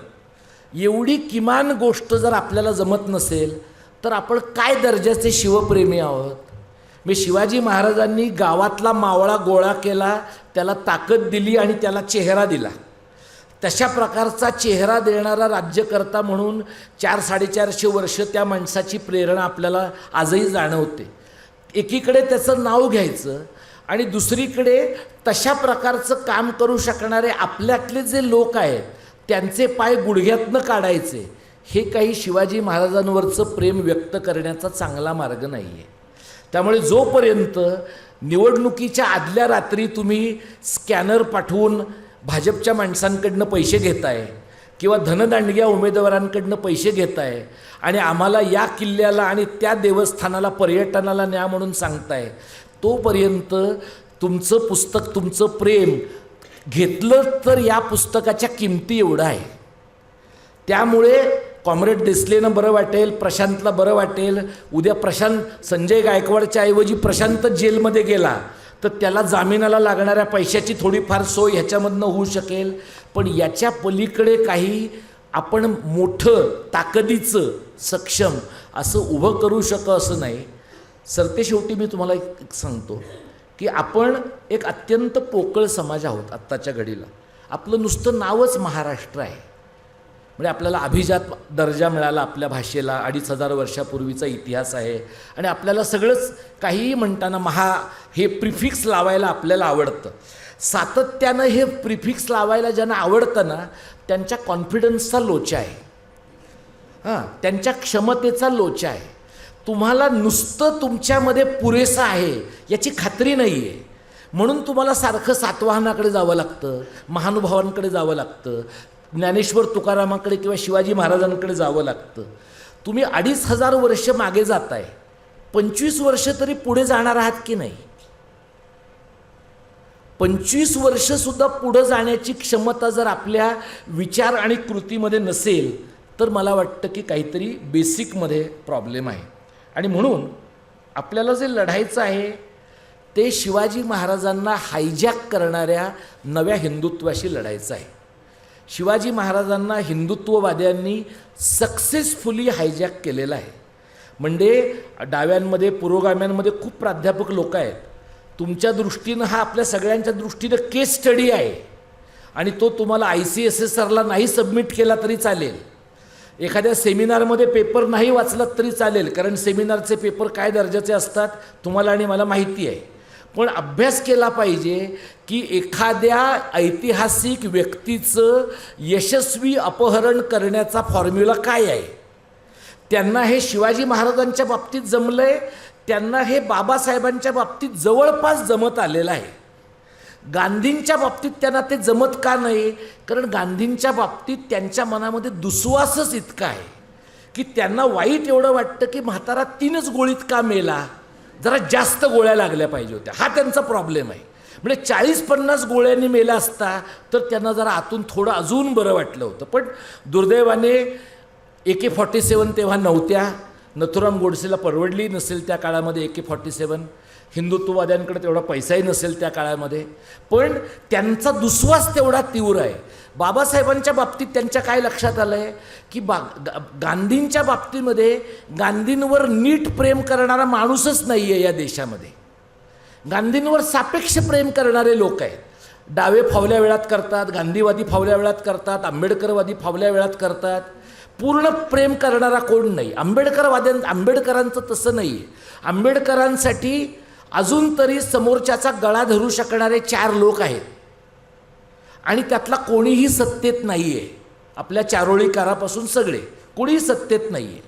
A: एवढी किमान गोष्ट जर आपल्याला जमत नसेल तर आपण काय दर्जाचे शिवप्रेमी आहोत? मी शिवाजी महाराजांनी गावातला मावळा गोळा केला, त्याला ताकद दिली आणि त्याला चेहरा दिला. तशा प्रकारचा चेहरा देणारा राज्यकर्ता म्हणून 400-450 वर्ष त्या माणसाची प्रेरणा आपल्याला आजही जाणवते. एकीकडे त्याचं नाव घ्यायचं आणि दुसरीकडे तशा प्रकारचं काम करू शकणारे आपल्यातले जे लोक आहेत त्यांचे पाय गुडघ्यातनं काढायचे, हे काही शिवाजी महाराजांवरचं प्रेम व्यक्त करण्याचा चांगला मार्ग नाही आहे. त्यामुळे जोपर्यंत निवडणुकीच्या आदल्या रात्री तुम्ही स्कॅनर पाठवून भाजपच्या माणसांकडनं पैसे घेताय किंवा धनदांडग्या उमेदवारांकडनं पैसे घेताय आणि आम्हाला या किल्ल्याला आणि त्या देवस्थानाला पर्यटनाला न्या म्हणून सांगताय, तोपर्यंत तुमचं पुस्तक, तुमचं प्रेम घेतलं तर या पुस्तकाच्या किमती एवढं आहे. त्यामुळे कॉम्रेड डिसलेनं बरं वाटेल, प्रशांतला बरं वाटेल. उद्या प्रशांत संजय गायकवाडच्या ऐवजी प्रशांत जेलमध्ये गेला तर त्याला जामिनाला लागणाऱ्या पैशाची थोडीफार सोय ह्याच्यामधनं होऊ शकेल. पण याच्या पलीकडे काही आपण मोठं ताकदीचं सक्षम असं उभं करू शकं असं नाही. सरतेशेवटी मी तुम्हाला एक सांगतो की आपण एक अत्यंत पोकळ समाज आहोत आत्ताच्या घडीला. आपलं नुसतं नावच महाराष्ट्र आहे, म्हणजे आपल्याला अभिजात दर्जा मिळाला आपल्या भाषेला, 2500 वर्षापूर्वीचा इतिहास आहे आणि आपल्याला सगळंच काहीही म्हणताना हे प्रिफिक्स लावायला आपल्याला आवडतं. सातत्यानं हे प्रिफिक्स लावायला ज्यांना आवडतं ना त्यांच्या कॉन्फिडन्सचा लोचा आहे, त्यांच्या क्षमतेचा लोचा आहे. तुम्हाला नुसतं तुमच्यामध्ये पुरेसं आहे याची खात्री नाही आहे, म्हणून तुम्हाला सारखं सातवाहनाकडे जावं लागतं, महानुभावांकडे जावं लागतं, ज्ञानेश्वर तुकारामांकडे किंवा शिवाजी महाराजांकडे जावं लागतं. तुम्ही 2500 वर्ष मागे जाताय, 25 वर्ष तरी पुढे जाणार आहात की नाही? 25 वर्षसुद्धा पुढं जाण्याची क्षमता जर आपल्या विचार आणि कृतीमध्ये नसेल तर मला वाटतं की काहीतरी बेसिकमध्ये प्रॉब्लेम आहे. आणि म्हणून आपल्याला जे लढायचं आहे ते शिवाजी महाराजांना हायजॅक करणाऱ्या नव्या हिंदुत्वाशी लढायचं आहे. शिवाजी महाराजांना हिंदुत्ववाद्यांनी सक्सेसफुली हायजॅक केलेलं आहे. म्हणजे डाव्यांमध्ये पुरोगाम्यांमध्ये खूप प्राध्यापक लोक आहेत. तुमच्या दृष्टीनं हा आपल्या सगळ्यांच्या दृष्टीनं केस स्टडी आहे आणि तो तुम्हाला ICSSRला नाही सबमिट केला तरी चालेल, एखाद्या सेमिनारमध्ये पेपर नाही वाचलात तरी चालेल, कारण सेमिनारचे पेपर काय दर्जाचे असतात तुम्हाला आणि मला माहिती आहे. पण अभ्यास केला पाहिजे की एखाद्या ऐतिहासिक व्यक्तीचं यशस्वी अपहरण करण्याचा फॉर्म्युला काय आहे. त्यांना हे शिवाजी महाराजांच्या बाबतीत जमलं आहे, त्यांना हे बाबासाहेबांच्या बाबतीत जवळपास जमत आलेलं आहे. गांधींच्या बाबतीत त्यांना ते जमत का नाही? कारण गांधींच्या बाबतीत त्यांच्या मनामध्ये दुस्वासच इतका आहे की त्यांना वाईट एवढं वाटतं की म्हातारा 3च गोळीत का मेला, जरा जास्त गोळ्या लागल्या पाहिजे होत्या, हा त्यांचा प्रॉब्लेम आहे. म्हणजे 40-50 गोळ्यांनी मेला असता तर त्यांना जरा आतून थोडं अजून बरं वाटलं होतं. पण दुर्दैवाने AK-47 तेव्हा नव्हत्या. नथुराम गोडसेला परवडली नसेल त्या काळामध्ये AK-47. हिंदुत्ववाद्यांकडे तेवढा पैसाही नसेल त्या काळामध्ये, पण त्यांचा दुस्वास तेवढा तीव्र आहे. बाबासाहेबांच्या बाबतीत त्यांच्या काय लक्षात आलं आहे की गांधींच्या बाबतीमध्ये गांधींवर नीट प्रेम करणारा माणूसच नाही आहे या देशामध्ये. गांधींवर सापेक्ष प्रेम करणारे लोक आहेत. डावे फावल्या वेळात करतात, गांधीवादी फावल्या वेळात करतात, आंबेडकरवादी फावल्या वेळात करतात. पूर्ण प्रेम करणारा कोण नाही. आंबेडकरांचं तसं नाही आहे. आंबेडकरांसाठी अजून तरी समोरच्याचा गळा धरू शकणारे 4 लोक आहेत आणि त्यातला कोणीही सत्तेत नाही आहे. आपल्या चारोळीकारापासून सगळे कोणीही सत्तेत नाही आहे.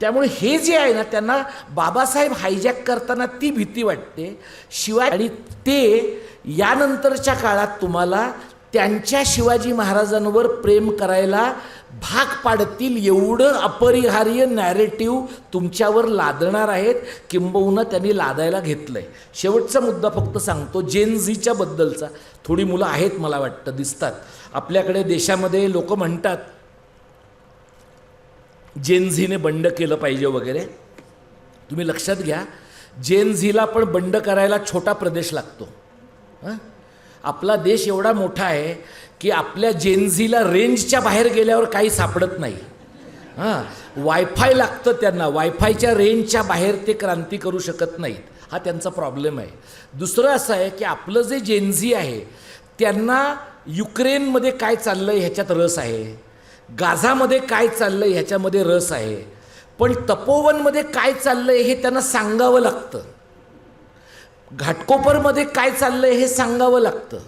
A: त्यामुळे हे जे आहे ना, त्यांना बाबासाहेब हायजॅक करताना ती भीती वाटते. शिवाय आणि ते यानंतरच्या काळात तुम्हाला त्यांच्या शिवाजी महाराजांवर प्रेम करायला भाग पाडतील एवढं अपरिहार्य नॅरेटिव्ह तुमच्यावर लादणार आहेत, किंबहुना त्यांनी लादायला घेतलं आहे. शेवटचा मुद्दा फक्त सांगतो जेन झीच्या बद्दलचा. थोडी मुलं आहेत मला वाटतं, दिसतात आपल्याकडे देशामध्ये. लोक म्हणतात जेन झीने बंड केलं पाहिजे वगैरे. तुम्ही लक्षात घ्या, जेन झीला पण बंड करायला छोटा प्रदेश लागतो. आपला देश एवढा मोठा आहे की आपल्या जेनझीला रेंजच्या बाहेर गेल्यावर काही सापडत नाही. वायफाय लागतं त्यांना, वायफायच्या रेंजच्या बाहेर ते क्रांती करू शकत नाहीत. हा त्यांचा प्रॉब्लेम आहे. दुसरं असं आहे की आपलं जे जेनझी आहे त्यांना युक्रेनमध्ये काय चाललं आहे ह्याच्यात रस आहे, गाझामध्ये काय चाललं आहे ह्याच्यामध्ये रस आहे, पण तपोवनमध्ये काय चाललं आहे हे त्यांना सांगावं लागतं. घाटकोपरमध्ये काय चाललं आहे हे सांगावं लागतं.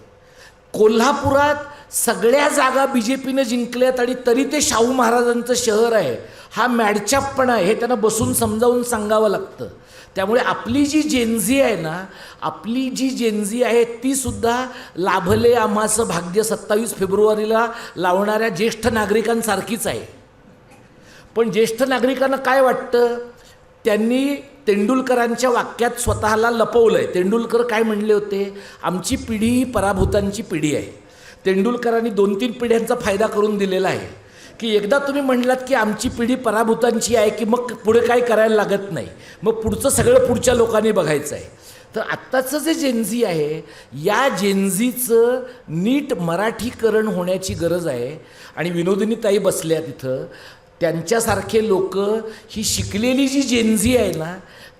A: कोल्हापुरात सगळ्या जागा BJPनं जिंकल्यात आणि तरी ते शाहू महाराजांचं शहर आहे, हा मॅडचापपणा आहे, हे त्यांना बसून समजावून सांगावं लागतं. त्यामुळे आपली जी जेनझी आहे ना, आपली जी जेनझी आहे ती सुद्धा लाभले आम्हाचं भाग्य 27 फेब्रुवारीला लावणाऱ्या ज्येष्ठ नागरिकांसारखीच आहे. पण ज्येष्ठ नागरिकांना काय वाटतं, त्यांनी तेंडुलकरांच्या वाक्यात स्वतःला लपवलं आहे. तेंडुलकर काय म्हणले होते, आमची पिढी ही पराभूतांची पिढी आहे. तेंडुलकरांनी 2-3 पिढ्यांचा फायदा करून दिलेला आहे की एकदा तुम्ही म्हणलात की आमची पिढी पराभूतांची आहे की मग पुढे काय करायला लागत नाही, मग पुढचं सगळं पुढच्या लोकांनी बघायचं आहे. तर आत्ताचं जे जेनझी आहे या जेनझीचं नीट मराठीकरण होण्याची गरज आहे. आणि विनोदिनी ताई बसल्या तिथं, त्यांच्यासारखे लोक, ही शिकलेली जी जेनझी आहे ना,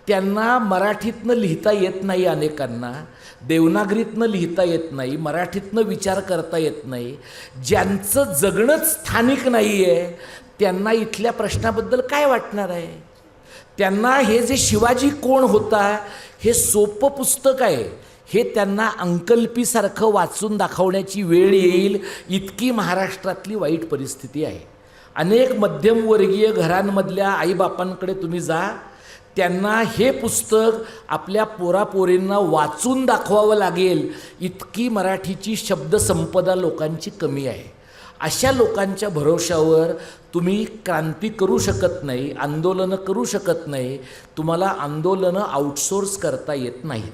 A: त्यांना मराठीतनं लिहिता येत नाही, अनेकांना देवनागरीतनं लिहिता येत नाही, मराठीतनं विचार करता येत नाही. ज्यांचं जगणंच स्थानिक नाही आहे त्यांना इथल्या प्रश्नाबद्दल काय वाटणार आहे. त्यांना हे जे शिवाजी कोण होता हे सोपं पुस्तक आहे, हे त्यांना अंकल्पीसारखं वाचून दाखवण्याची वेळ येईल, इतकी महाराष्ट्रातली वाईट परिस्थिती आहे. अनेक मध्यमवर्गीय घरांमधल्या आईबापांकडे तुम्ही जा, त्यांना हे पुस्तक आपल्या पोरापोरींना वाचून दाखवावं लागेल, इतकी मराठीची शब्दसंपदा लोकांची कमी आहे. अशा लोकांच्या भरोशावर तुम्ही क्रांती करू शकत नाही, आंदोलनं करू शकत नाही. तुम्हाला आंदोलनं आउटसोर्स करता येत नाहीत.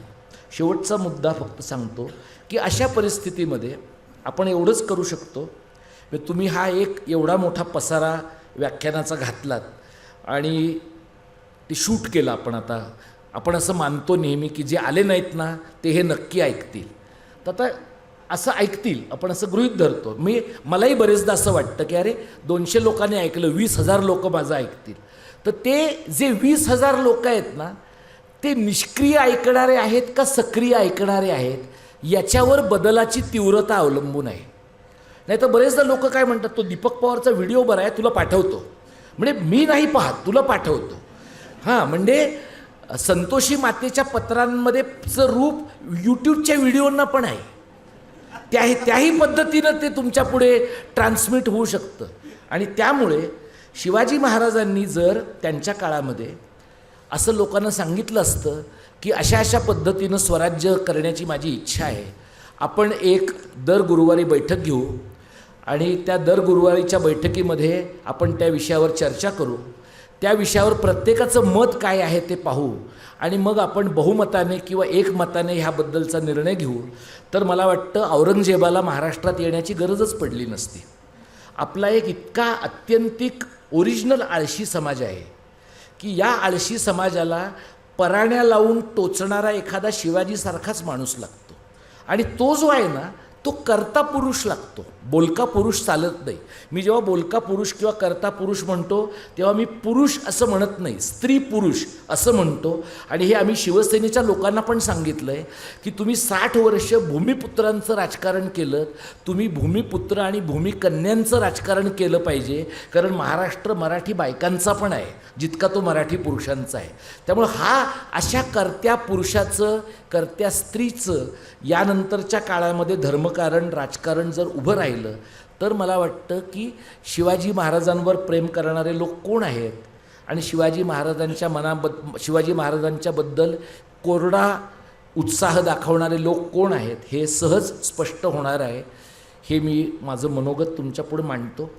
A: शेवटचा मुद्दा फक्त सांगतो की अशा परिस्थितीमध्ये आपण एवढंच करू शकतो. तुम्ही हा एक एवढा मोठा पसारा व्याख्यानाचा घातलात आणि ते शूट केलं आपण असं मानतो नेहमी की जे आले नाहीत ना ते हे नक्की ऐकतील. तर आता असं ऐकतील आपण असं गृहीत धरतो. मलाही बरेचदा असं वाटतं की अरे 200 लोकांनी ऐकलं, 20,000 लोक माझं ऐकतील. तर ते जे 20,000 लोक आहेत ना, ते निष्क्रिय ऐकणारे आहेत का सक्रिय ऐकणारे आहेत याच्यावर बदलाची तीव्रता अवलंबून आहे. नाही तर बरेचदा लोक काय म्हणतात, तो दीपक पवारचा व्हिडिओ बरा आहे, तुला पाठवतो. म्हणजे मी नाही पाहत, तुला पाठवतो. म्हणजे संतोषी मातेच्या पत्रांमध्येचं रूप यूट्यूबच्या व्हिडिओंना पण आहे. त्याही पद्धतीनं ते तुमच्या पुढे ट्रान्समिट होऊ शकतं. आणि त्यामुळे शिवाजी महाराजांनी जर त्यांच्या काळामध्ये असं लोकांना सांगितलं असतं की अशा अशा पद्धतीनं स्वराज्य करण्याची माझी इच्छा आहे, आपण एक दर गुरुवारी बैठक घेऊ आणि त्या दर गुरुवारीच्या बैठकीमध्ये आपण त्या विषयावर चर्चा करू त्या विषयावर प्रत्येकाचं मत काय आहे ते पाहू आणि मग आपण बहुमताने किंवा एकमताने ह्याबद्दलचा निर्णय घेऊ, तर मला वाटतं औरंगजेबाला महाराष्ट्रात येण्याची गरजच पडली नसती. आपला एक इतका अत्यंतिक ओरिजिनल आळशी समाज आहे की या आळशी समाजाला पराण्या लावून टोचणारा एखादा शिवाजीसारखाच माणूस लागतो. आणि तो जो आहे ना, तो कर्ता पुरुष लागतो, बोलका पुरुष चालत नाही. मी जेव्हा बोलका पुरुष किंवा कर्ता पुरुष म्हणतो तेव्हा मी पुरुष असं म्हणत नाही, स्त्री पुरुष असं म्हणतो. आणि हे आम्ही शिवसेनेच्या लोकांना पण सांगितलं आहे की तुम्ही 60 वर्ष भूमिपुत्रांचं राजकारण केलं, तुम्ही भूमिपुत्र आणि भूमिकन्यांचं राजकारण केलं पाहिजे, कारण महाराष्ट्र मराठी बायकांचा पण आहे जितका तो मराठी पुरुषांचा आहे. त्यामुळं हा अशा कर्त्या पुरुषाचं, कर्त्या स्त्रीचं यानंतरच्या काळामध्ये धर्मकारण राजकारण जर उभं राहिलं तर मला वाटतं की शिवाजी महाराजांवर प्रेम करणारे लोक कोण आहेत आणि शिवाजी महाराजांच्याबद्दल कोरडा उत्साह दाखवणारे लोक कोण आहेत हे सहज स्पष्ट होणार आहे. हे मी माझं मनोगत तुमच्यापुढे मांडतो.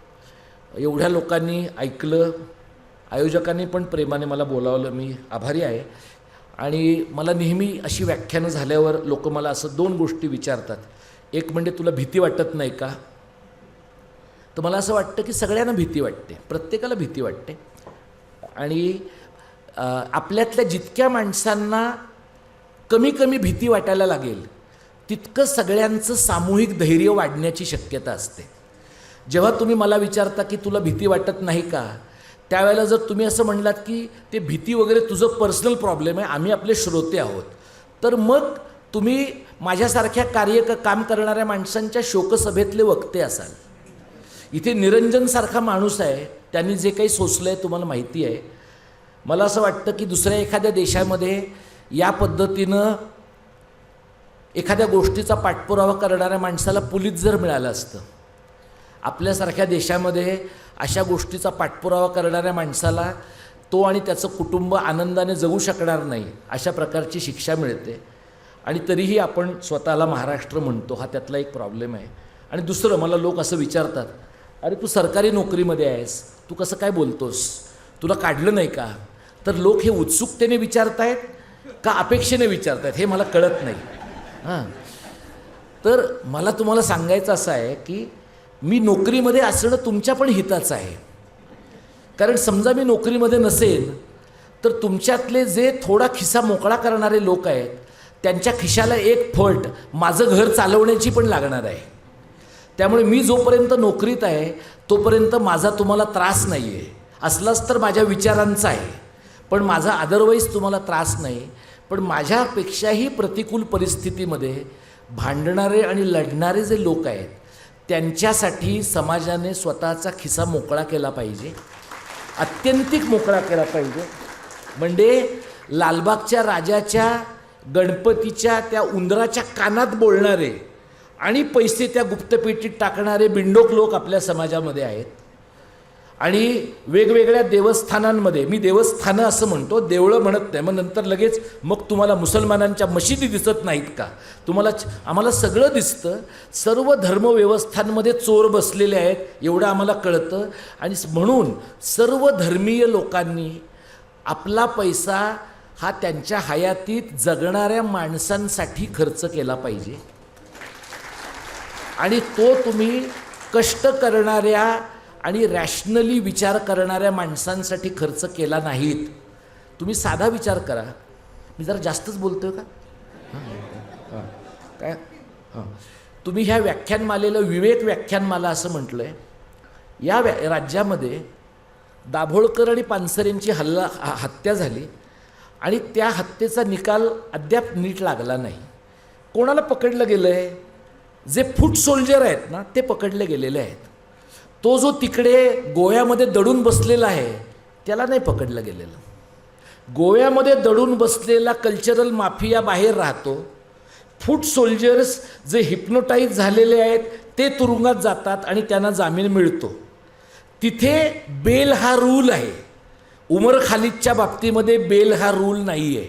A: एवढ्या लोकांनी ऐकलं, आयोजकांनी पण प्रेमाने मला बोलावलं, मी आभारी आहे. आणि मला नेहमी अशी व्याख्यानं झाल्यावर लोक मला असं 2 गोष्टी विचारतात. एक म्हणजे तुला भीती वाटत नाही का? तर मला असं वाटतं की सगळ्यांना भीती वाटते, प्रत्येकाला भीती वाटते. आणि आपल्यातल्या जितक्या माणसांना कमी कमी भीती वाटायला लागेल तितकं सगळ्यांचं सामूहिक धैर्य वाढण्याची शक्यता असते. जेव्हा तुम्ही मला विचारता की तुला भीती वाटत नाही का, त्यावेळेला जर तुम्ही असं म्हणलात की ते भीती वगैरे तुझं पर्सनल प्रॉब्लेम आहे, आम्ही आपले श्रोते आहोत, तर मग तुम्ही माझ्यासारख्या काम करणाऱ्या माणसांच्या शोकसभेतले वक्ते असाल. इथे निरंजनसारखा माणूस आहे, त्यांनी जे काही सोसलं आहे तुम्हाला माहिती आहे. मला असं वाटतं की दुसऱ्या एखाद्या देशामध्ये या पद्धतीनं एखाद्या गोष्टीचा पाठपुरावा करणाऱ्या माणसाला पोलीस जर मिळालं असतं, आपल्यासारख्या देशामध्ये अशा गोष्टीचा पाठपुरावा करणाऱ्या माणसाला तो आणि त्याचं कुटुंब आनंदाने जगू शकणार नाही अशा प्रकारची शिक्षा मिळते. आणि तरीही आपण स्वतःला महाराष्ट्र म्हणतो, हा त्यातला एक प्रॉब्लेम आहे. आणि दुसरं, मला लोक असं विचारतात, अरे तू सरकारी नोकरीमध्ये आहेस, तू कसं काय बोलतोस, तुला काढलं नाही का? तर लोक हे उत्सुकतेने विचारतायत का अपेक्षेने विचारतायत हे मला कळत नाही. हां, तर मला तुम्हाला सांगायचं असं आहे की मी नोकरीमध्ये असणं तुमच्या पण हिताचं आहे. कारण समजा मी नोकरीमध्ये नसेल तर तुमच्यातले जे थोडा खिसा मोकळा करणारे लोक आहेत त्यांच्या खिशाला एक फट माझं घर चालवण्याची पण लागणार आहे. त्यामुळे मी जोपर्यंत नोकरीत आहे तोपर्यंत माझा तुम्हाला त्रास नाही आहे. असलाच तर माझ्या विचारांचा आहे, पण माझा अदरवाईज तुम्हाला त्रास नाही. पण माझ्यापेक्षाही प्रतिकूल परिस्थितीमध्ये भांडणारे आणि लढणारे जे लोक आहेत त्यांच्यासाठी समाजाने स्वतःचा खिसा मोकळा केला पाहिजे, अत्यंतिक मोकळा केला पाहिजे. म्हणजे लालबागच्या राजाच्या गणपतीच्या त्या उंदराच्या कानात बोलणारे आणि पैसे त्या गुप्तपेटीत टाकणारे बिंडोक लोक आपल्या समाजामध्ये आहेत. आणि वेगवेगळ्या देवस्थानांमध्ये, मी देवस्थानं असं म्हणतो, देवळं म्हणत नाही, मग नंतर लगेच मग तुम्हाला मुसलमानांच्या मशिदी दिसत नाहीत का? आम्हाला सगळं दिसतं. सर्व धर्मव्यवस्थांमध्ये चोर बसलेले आहेत एवढं आम्हाला कळतं. आणि म्हणून सर्व धर्मीय लोकांनी आपला पैसा हा त्यांच्या हयातीत जगणाऱ्या माणसांसाठी खर्च केला पाहिजे. आणि तो तुम्ही कष्ट करणाऱ्या आणि रॅशनली विचार करणाऱ्या माणसांसाठी खर्च केला नाहीत. तुम्ही साधा विचार करा. मी जरा जास्तच बोलतोय का? हां, काय? हां, तुम्ही ह्या व्याख्यानमालेला विवेक व्याख्यानमाला असं म्हटलं आहे. या राज्यामध्ये दाभोळकर आणि पानसरेंची हत्या झाली आणि त्या हत्येचा निकाल अद्याप नीट लागला नाही. कोणाला पकडलं गेलं आहे? जे फूट सोल्जर आहेत ना ते पकडले गेलेले आहेत. तो जो तिकडे गोव्यामध्ये दडून बसलेला आहे त्याला नाही पकडलं गेलेलं. गोव्यामध्ये दडून बसलेला कल्चरल माफिया बाहेर राहतो. फूट सोल्जर्स जे हिप्नोटाईज झालेले आहेत ते तुरुंगात जातात आणि त्यांना जामीन मिळतो. तिथे बेल हा रूल आहे. उमर खालिदच्या बाबतीमध्ये बेल हा रूल नाही आहे.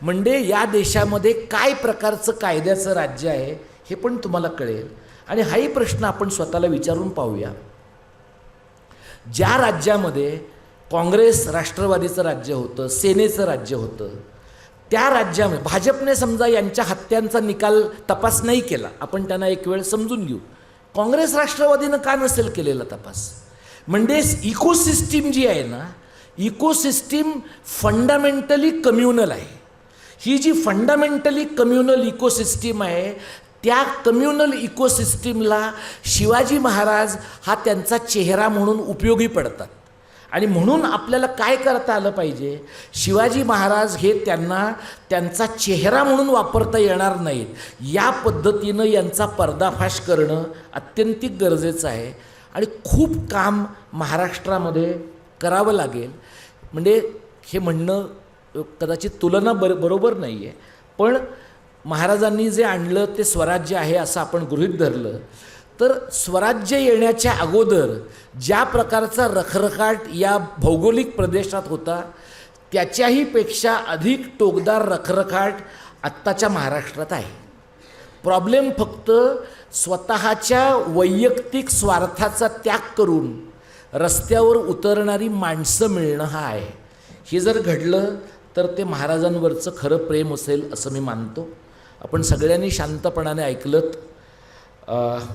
A: म्हणजे या देशामध्ये काय प्रकारचं कायद्याचं राज्य आहे हे पण तुम्हाला कळेल. आणि हाही प्रश्न आपण स्वतःला विचारून पाहूया. ज्या राज्यामध्ये काँग्रेस राष्ट्रवादीचं राज्य होतं, सेनेचं राज्य होतं. त्या राज्यामध्ये भाजपने समजा यांच्या हत्यांचा निकाल तपास नाही केला, आपण त्यांना एक वेळ समजून घेऊ. काँग्रेस राष्ट्रवादीनं का नसेल केलेला तपास? म्हणजे इकोसिस्टीम जी आहे ना, इकोसिस्टीम फंडामेंटली कम्युनल आहे. ही जी फंडामेंटली कम्युनल इकोसिस्टीम आहे, त्या कम्युनल इकोसिस्टीमला शिवाजी महाराज हा त्यांचा चेहरा म्हणून उपयोगी पडतात. आणि म्हणून आपल्याला काय करता आलं पाहिजे, शिवाजी महाराज हे त्यांना त्यांचा चेहरा म्हणून वापरता येणार नाहीत, या पद्धतीनं यांचा पर्दाफाश करणं अत्यंतिक गरजेचं आहे. आणि खूप काम महाराष्ट्रामध्ये करावं लागेल. म्हणजे हे म्हणणं कदाचित तुलना बरोबर नाही आहे, पण महाराजांनी जे आणलं ते स्वराज्य आहे असं आपण गृहीत धरलं तर स्वराज्य येण्याच्या अगोदर ज्या प्रकारचा रखरखाट या भौगोलिक प्रदेशात होता, त्याच्याही पेक्षा अधिक टोकदार रखरखाट आत्ताच्या महाराष्ट्रात आहे. प्रॉब्लेम फक्त स्वतःच्या वैयक्तिक स्वार्थाचा त्याग करून रस्त्यावर उतरणारी माणसं मिळणं हा आहे. हे जर घडलं तर ते महाराजांवरचं खरं प्रेम असेल असं मी मानतो. आपण सगळ्यांनी शांतपणाने ऐकलत.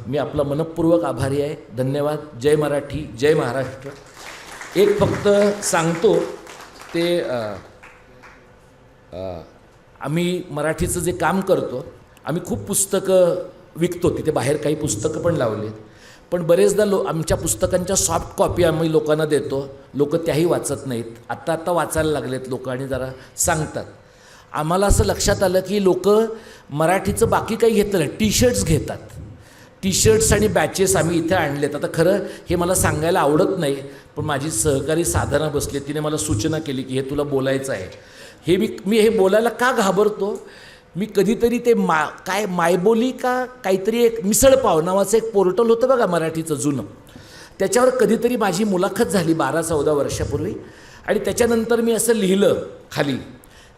A: मी आपला मनपूर्वक आभारी आहे. धन्यवाद. जय मराठी, जय महाराष्ट्र. एक फक्त सांगतो ते आम्ही मराठीचं जे काम करतो, आम्ही खूप पुस्तकं विकतो, तिथे बाहेर काही पुस्तकं पण लावली, पण बरेचदा आमच्या पुस्तकांच्या सॉफ्ट कॉपी आम्ही लोकांना देतो, लोक त्याही वाचत नाहीत. आत्ता वाचायला लागलेत लोक आणि जरा सांगतात. आम्हाला असं लक्षात आलं की लोक मराठीचं बाकी काही घेतलं नाही, टी शर्ट्स घेतात. टी शर्ट्स आणि बॅचेस आम्ही इथे आणलेत. आता खरं हे मला सांगायला आवडत नाही, पण माझी सहकारी साधना बसली, तिने मला सूचना केली की हे तुला बोलायचं आहे. हे मी हे बोलायला का घाबरतो, मी कधीतरी ते काय मायबोली का काहीतरी एक मिसळपाव नावाचं एक पोर्टल होतं बघा मराठीचं जुनं, त्याच्यावर कधीतरी माझी मुलाखत झाली 12-14 वर्षापूर्वी. आणि त्याच्यानंतर मी असं लिहिलं खाली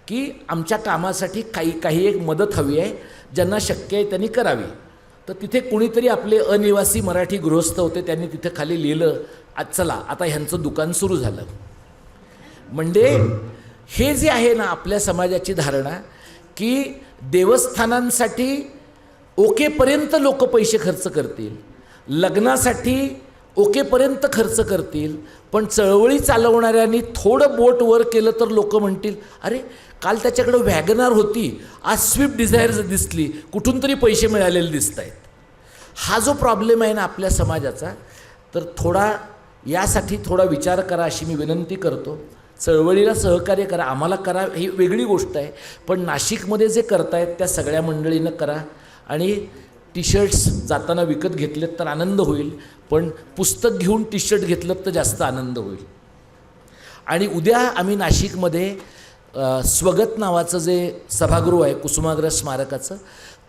A: की आमच्या कामासाठी काही एक मदत हवी आहे, ज्यांना शक्य आहे त्यांनी करावी. तर तिथे कुणीतरी आपले अनिवासी मराठी गृहस्थ होते, त्यांनी तिथे खाली लिहिलं, आज चला आता ह्यांचं दुकान सुरू झालं. म्हणजे हे जे आहे ना आपल्या समाजाची धारणा की देवस्थानांसाठी ओकेपर्यंत लोक पैसे खर्च करतील, लग्नासाठी ओकेपर्यंत खर्च करतील, पण चळवळी चालवणाऱ्यांनी थोडं बोट वर केलं तर लोक म्हणतील अरे काल त्याच्याकडं वॅगनार होती, आज स्विफ्ट डिझायर दिसली, कुठून तरी पैसे मिळालेले दिसत आहेत. हा जो प्रॉब्लेम आहे ना आपल्या समाजाचा, तर यासाठी थोडा विचार करा अशी मी विनंती करतो. चळवळीला सहकार्य करा, आम्हाला करा ही वेगळी गोष्ट आहे, पण नाशिकमध्ये जे करतायत त्या सगळ्या मंडळीनं करा. आणि टी शर्ट्स जाताना विकत घेतलेत तर आनंद होईल, पण पुस्तक घेऊन टी शर्ट घेतलं तर जास्त आनंद होईल. आणि उद्या आम्ही नाशिकमध्ये स्वगत नावाचं जे सभागृह आहे कुसुमाग्रज स्मारकाचं,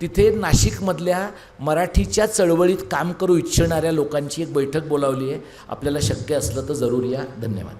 A: तिथे नाशिकमधल्या मराठीच्या चळवळीत काम करू इच्छिणाऱ्या लोकांची एक बैठक बोलावली आहे. आपल्याला शक्य असलं तर जरूर या. धन्यवाद.